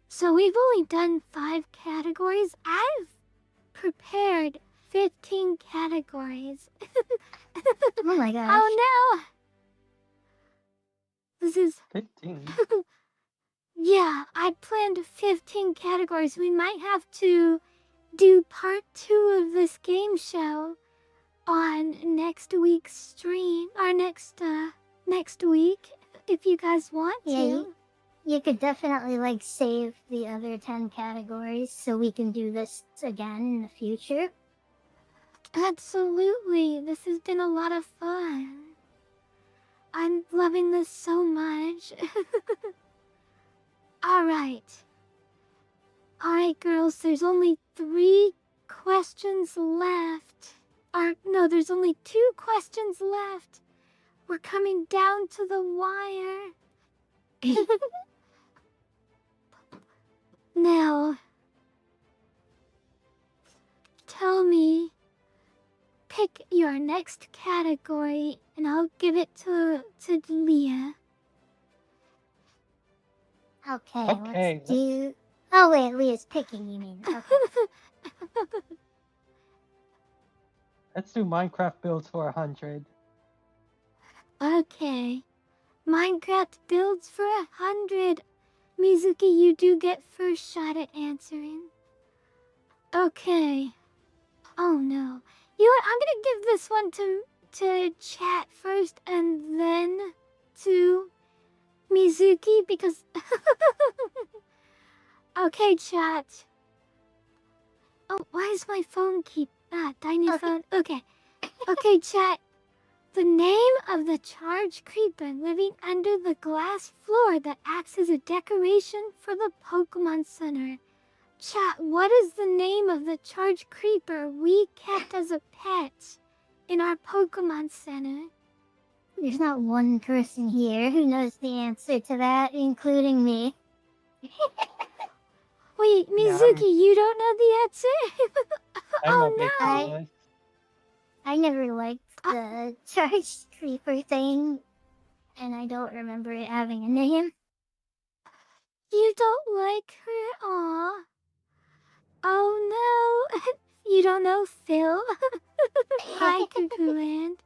So we've only done 5 categories. I've prepared 15 categories. Oh my gosh. Oh no! This is 15. yeah, I planned 15 categories. We might have to do part 2 of this game show on next week's stream, or next week, if you guys want Yeah, to. you could definitely like save the other 10 categories so we can do this again in the future. Absolutely, this has been a lot of fun. I'm loving this so much. Alright. Alright, girls, there's only 3 questions left. Or, no, there's only 2 questions left. We're coming down to the wire. Now, tell me, pick your next category, and I'll give it to Leah. Okay, let's do. Oh wait, Leah's picking. You mean? Okay. Let's do Minecraft builds for 100. Okay. Minecraft builds for 100. Mizuki, you do get first shot at answering. Okay. Oh no. You know what? I'm gonna give this one to chat first and then to Mizuki because okay, chat. Oh, why is my phone keep tiny phone? Okay. Okay, chat. The name of the charged creeper living under the glass floor that acts as a decoration for the Pokemon Center. Chat, what is the name of the charged creeper we kept as a pet in our Pokemon Center? There's not one person here who knows the answer to that, including me. Wait, Mizuki, you don't know the answer? I'm a Oh bit no! clueless. I never liked the charged creeper thing, and I don't remember it having a name. You don't like her? Aw. Oh no. You don't know Phil? Hi, Cuckoo Land.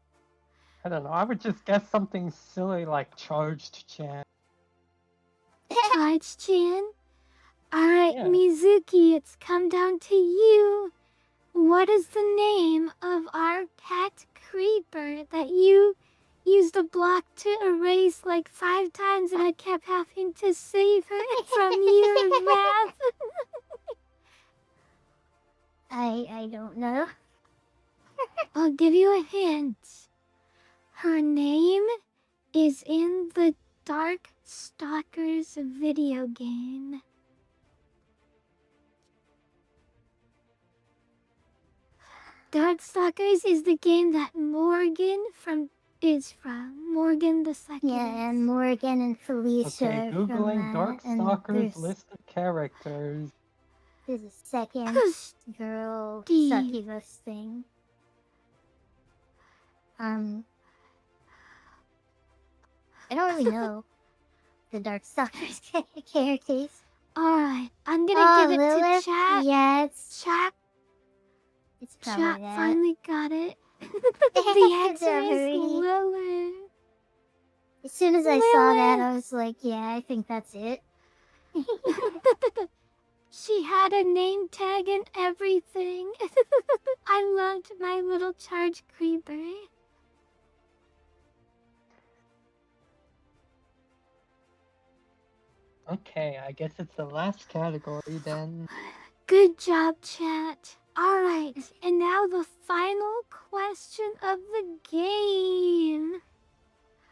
I don't know. I would just guess something silly like charged Chan. Charge Chan? Alright, Yeah. Mizuki, it's come down to you. What is the name of our cat creeper that you used a block to erase like 5 times and I kept having to save her from your wrath? I don't know. I'll give you a hint. Her name is in the Dark Stalkers video game. Darkstalkers is the game that Morgan is from. Morgan the Second. Yeah, and Morgan and Felicia Okay, are from Googling that. And Darkstalkers list of characters. there's a second girl Steve. succubus thing. I don't really know the Darkstalkers characters. Alright, I'm gonna give it Lilith? to chat. Yeah, it's probably Chat that. finally got it. The answer is Sorry. Lilith. As soon as I saw that, I was like, yeah, I think that's it. She had a name tag and everything. I loved my little charge creeper. Okay, I guess it's the last category then. Good job, chat. Alright, and now the final question of the game.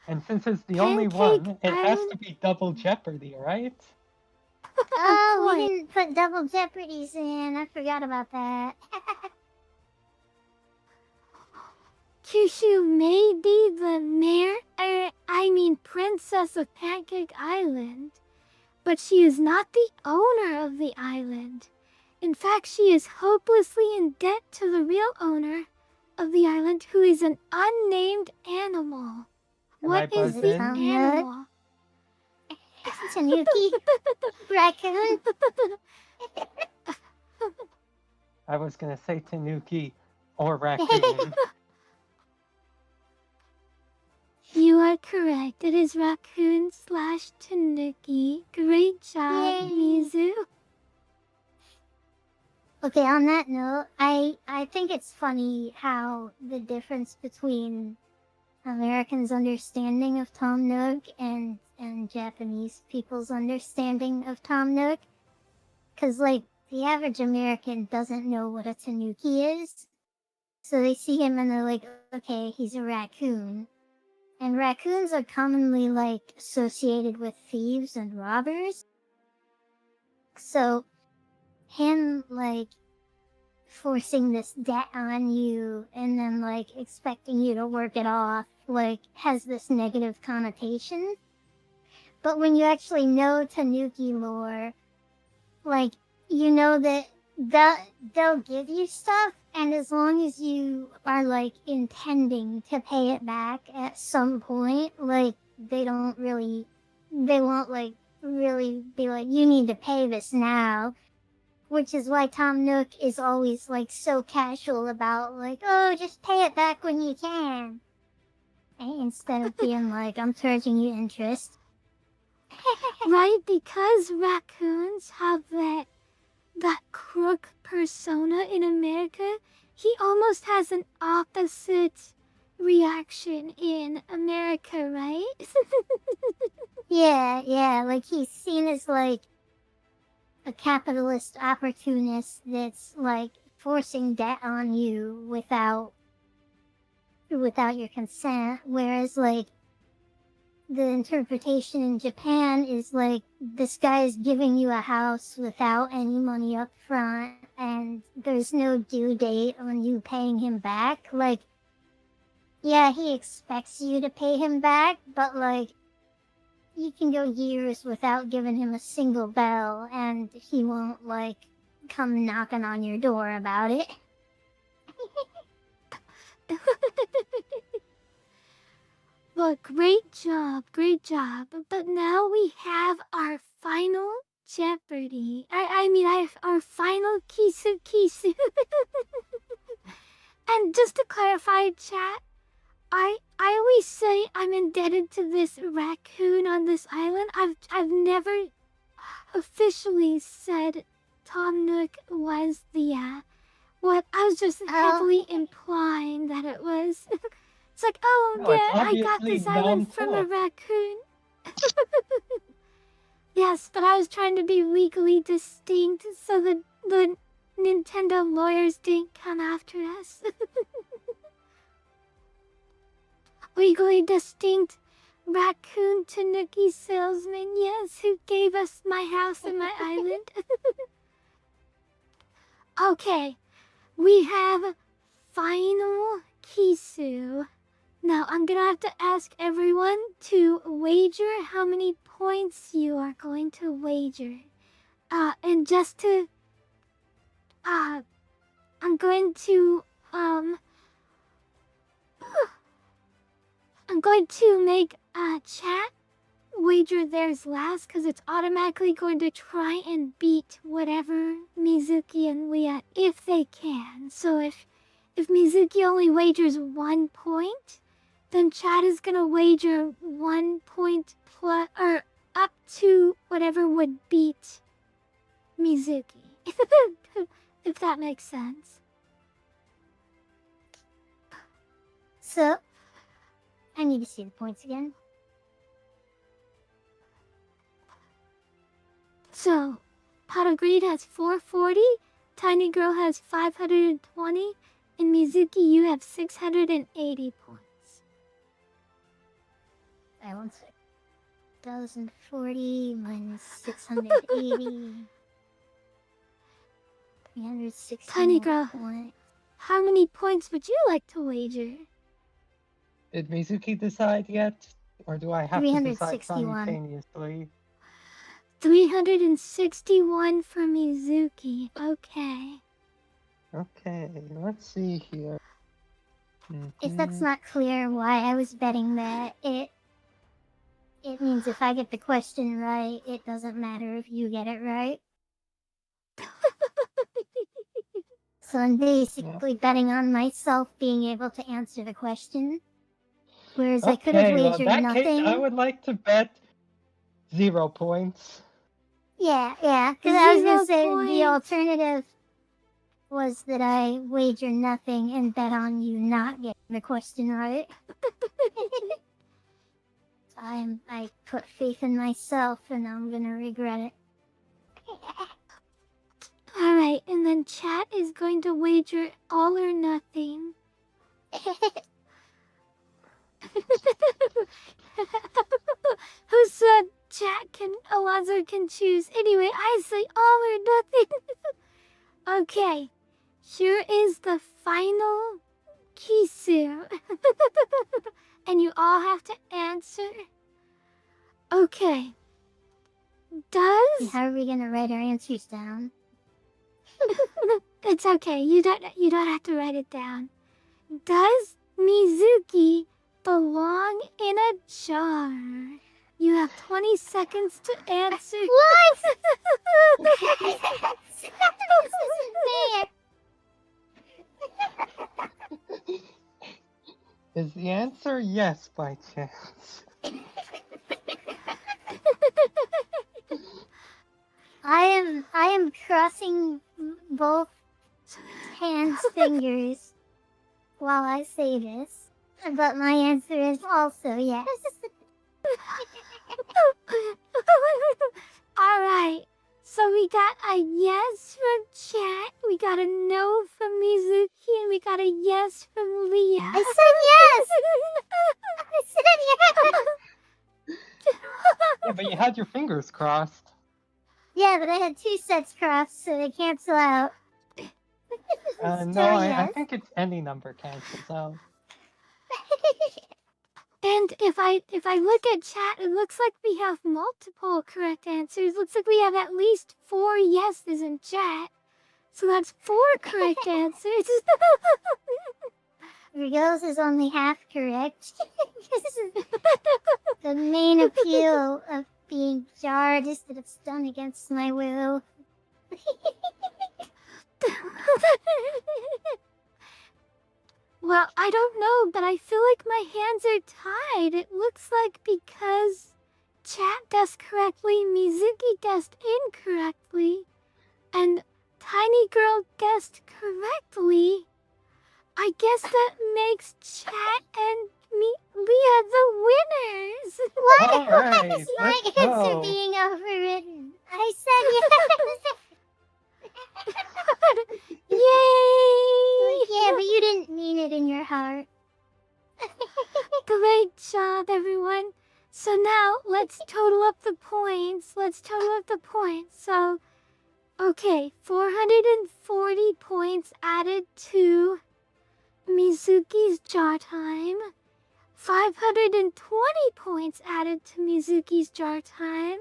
And since it's the only Pancake one, it has Island- to be double Jeopardy, right? Oh, we didn't put double jeopardies in. I forgot about that. Kissu may be the princess of Pancake Island, but she is not the owner of the island. In fact, she is hopelessly in debt to the real owner of the island, who is an unnamed animal. Can I What buzz is the in? animal? Tanuki. Raccoon. I was gonna say Tanuki or raccoon. You are correct. It is raccoon / tanuki. Great job, Yay. Mizu. Okay, on that note, I think it's funny how the difference between Americans' understanding of Tom Nook and Japanese people's understanding of Tom Nook. Because, like, the average American doesn't know what a tanuki is. So they see him and they're like, okay, he's a raccoon. And raccoons are commonly, like, associated with thieves and robbers. So him, like, forcing this debt on you and then, like, expecting you to work it off, like, has this negative connotation. But when you actually know Tanuki lore, like, you know that they'll give you stuff, and as long as you are, like, intending to pay it back at some point, like, they won't, like, really be like, you need to pay this now. Which is why Tom Nook is always, like, so casual about, like, oh, just pay it back when you can. Instead of being like, I'm charging you interest. Right, because raccoons have that crook persona in America, he almost has an opposite reaction in America, right? Yeah, like, he's seen as, like, a capitalist opportunist that's, like, forcing debt on you without your consent, whereas, like, the interpretation in Japan is like, this guy is giving you a house without any money up front, and there's no due date on you paying him back. Like, yeah, he expects you to pay him back, but, like, you can go years without giving him a single bell, and he won't, like, come knocking on your door about it. Well, great job. But now we have our final Jeopardy. I mean, I have our final Kissu. And just to clarify, chat, I always say I'm indebted to this raccoon on this island. I've never officially said Tom Nook was the what I was just heavily implying that it was. It's like, oh No, it's yeah, I got obviously this island from a raccoon. Yes, but I was trying to be legally distinct so that the Nintendo lawyers didn't come after us. Legally distinct raccoon tanuki salesman, yes, who gave us my house and my island. Okay, we have final Kissu. Now I'm gonna have to ask everyone to wager how many points you are going to wager. And just to, I'm going to, I'm going to make chat wager theirs last because it's automatically going to try and beat whatever Mizuki and Leah if they can. So if Mizuki only wagers 1 point, then chat is gonna wager 1 point plus or up to whatever would beat Mizuki. If that makes sense. So, I need to see the points again. So, Pot of Greed has 440, Tiny Girl has 520, and Mizuki, you have 680 points. I want 1,040 minus 680. 360. Tiny Girl, how many points would you like to wager? Did Mizuki decide yet? Or do I have to decide 361. simultaneously? 361 for Mizuki. Okay. Okay, let's see here. If that's not clear why I was betting that, it means if I get the question right, it doesn't matter if you get it right. So I'm basically betting on myself being able to answer the question. Whereas I could have Okay, well, in wagered that nothing. case, I would like to bet 0 points. Yeah, because I was 0 gonna say the points. alternative was that I wager nothing and bet on you not getting the question right. I put faith in myself and I'm gonna regret it. Alright, and then chat is going to wager all or nothing. Who said chat Alonzo can choose? Anyway, I say all or nothing. Okay, here is the final Kissu. And you all have to answer. Okay. Does... How are we gonna write our answers down? It's okay. You don't have to write it down. Does Mizuki belong in a jar? You have 20 seconds to answer. What? This isn't fair. Is the answer yes by chance? I am crossing both hands' fingers while I say this, but my answer is also yes. Alright, so we got a yes from chat, we got a no from Mizuki, and we got a yes from Leah. I said yes! I said yes! Yeah, but you had your fingers crossed. Yeah, but I had 2 sets crossed, so they cancel out. No, I think it's any number cancels out. And if I look at chat, it looks like we have multiple correct answers. Looks like we have at least 4 yeses in chat. So that's 4 correct answers. Rigo's is only half correct. This is the main appeal of being jarred instead of stunned against my will. Well, I don't know, but I feel like my hands are tied. It looks like because chat guessed correctly, Mizuki guessed incorrectly, and Tiny Girl guessed correctly. I guess that makes chat and me, Leah, the winners. Why Alright, is my let's answer go. being overridden? I said yes. Yay! Yeah, but you didn't mean it in your heart. Great job, everyone. So now let's total up the points. So, okay, 440 points added to Mizuki's jar time. 520 points added to Mizuki's jar time.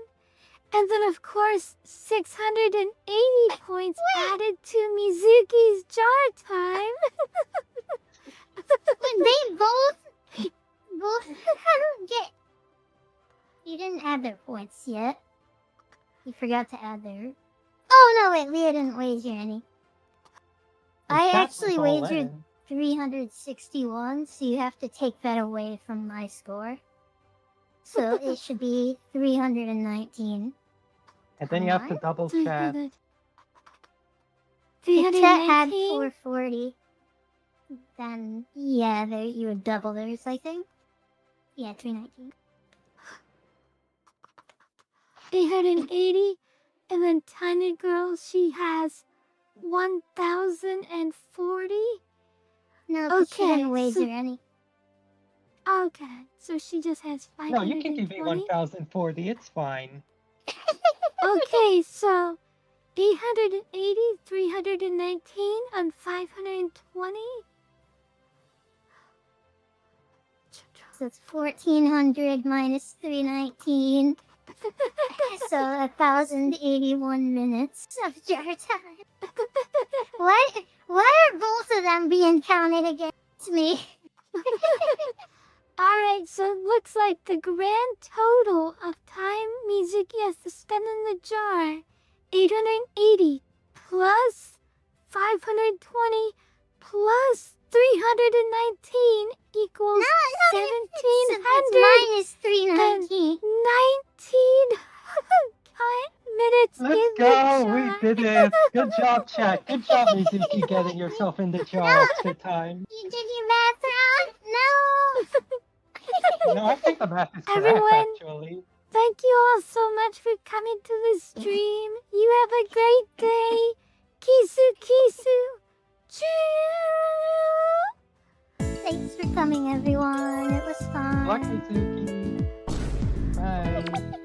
And then, of course, 680 points added to Mizuki's jar time. They both get. You didn't add their points yet. You forgot to add their. Oh no! Wait, Leah didn't wager any. I actually wagered 361, so you have to take that away from my score. So it should be 319. And then you have to double chat. 319? If Chet had 319? 440, then yeah, you would double theirs, I think. Yeah, 319. 880, and then Tiny Girl, she has 1,040. No, 'cause she didn't Okay, wager any. Okay, so she just has 520. No, you can give me 1,040, it's fine. Okay, so 880, 319, and 520. So it's 1,400 minus 319. So 1,081 minutes of jar time. Why are both of them being counted against me? Alright, so it looks like the grand total of time Mizuki has to spend in the jar, 880 plus 520 plus 319 equals 1,700 minus 319. 19 minutes Let's in go! the jar. We did it! Good job, chat. Good job, Mizuki, getting yourself in the jar extra time. You did your math wrong? No! No, I think the math is correct, Everyone, actually. thank you all so much for coming to the stream. You have a great day. Kissu, kissu. Choo! Thanks for coming, everyone. It was fun. Luck, Mizuki. Bye.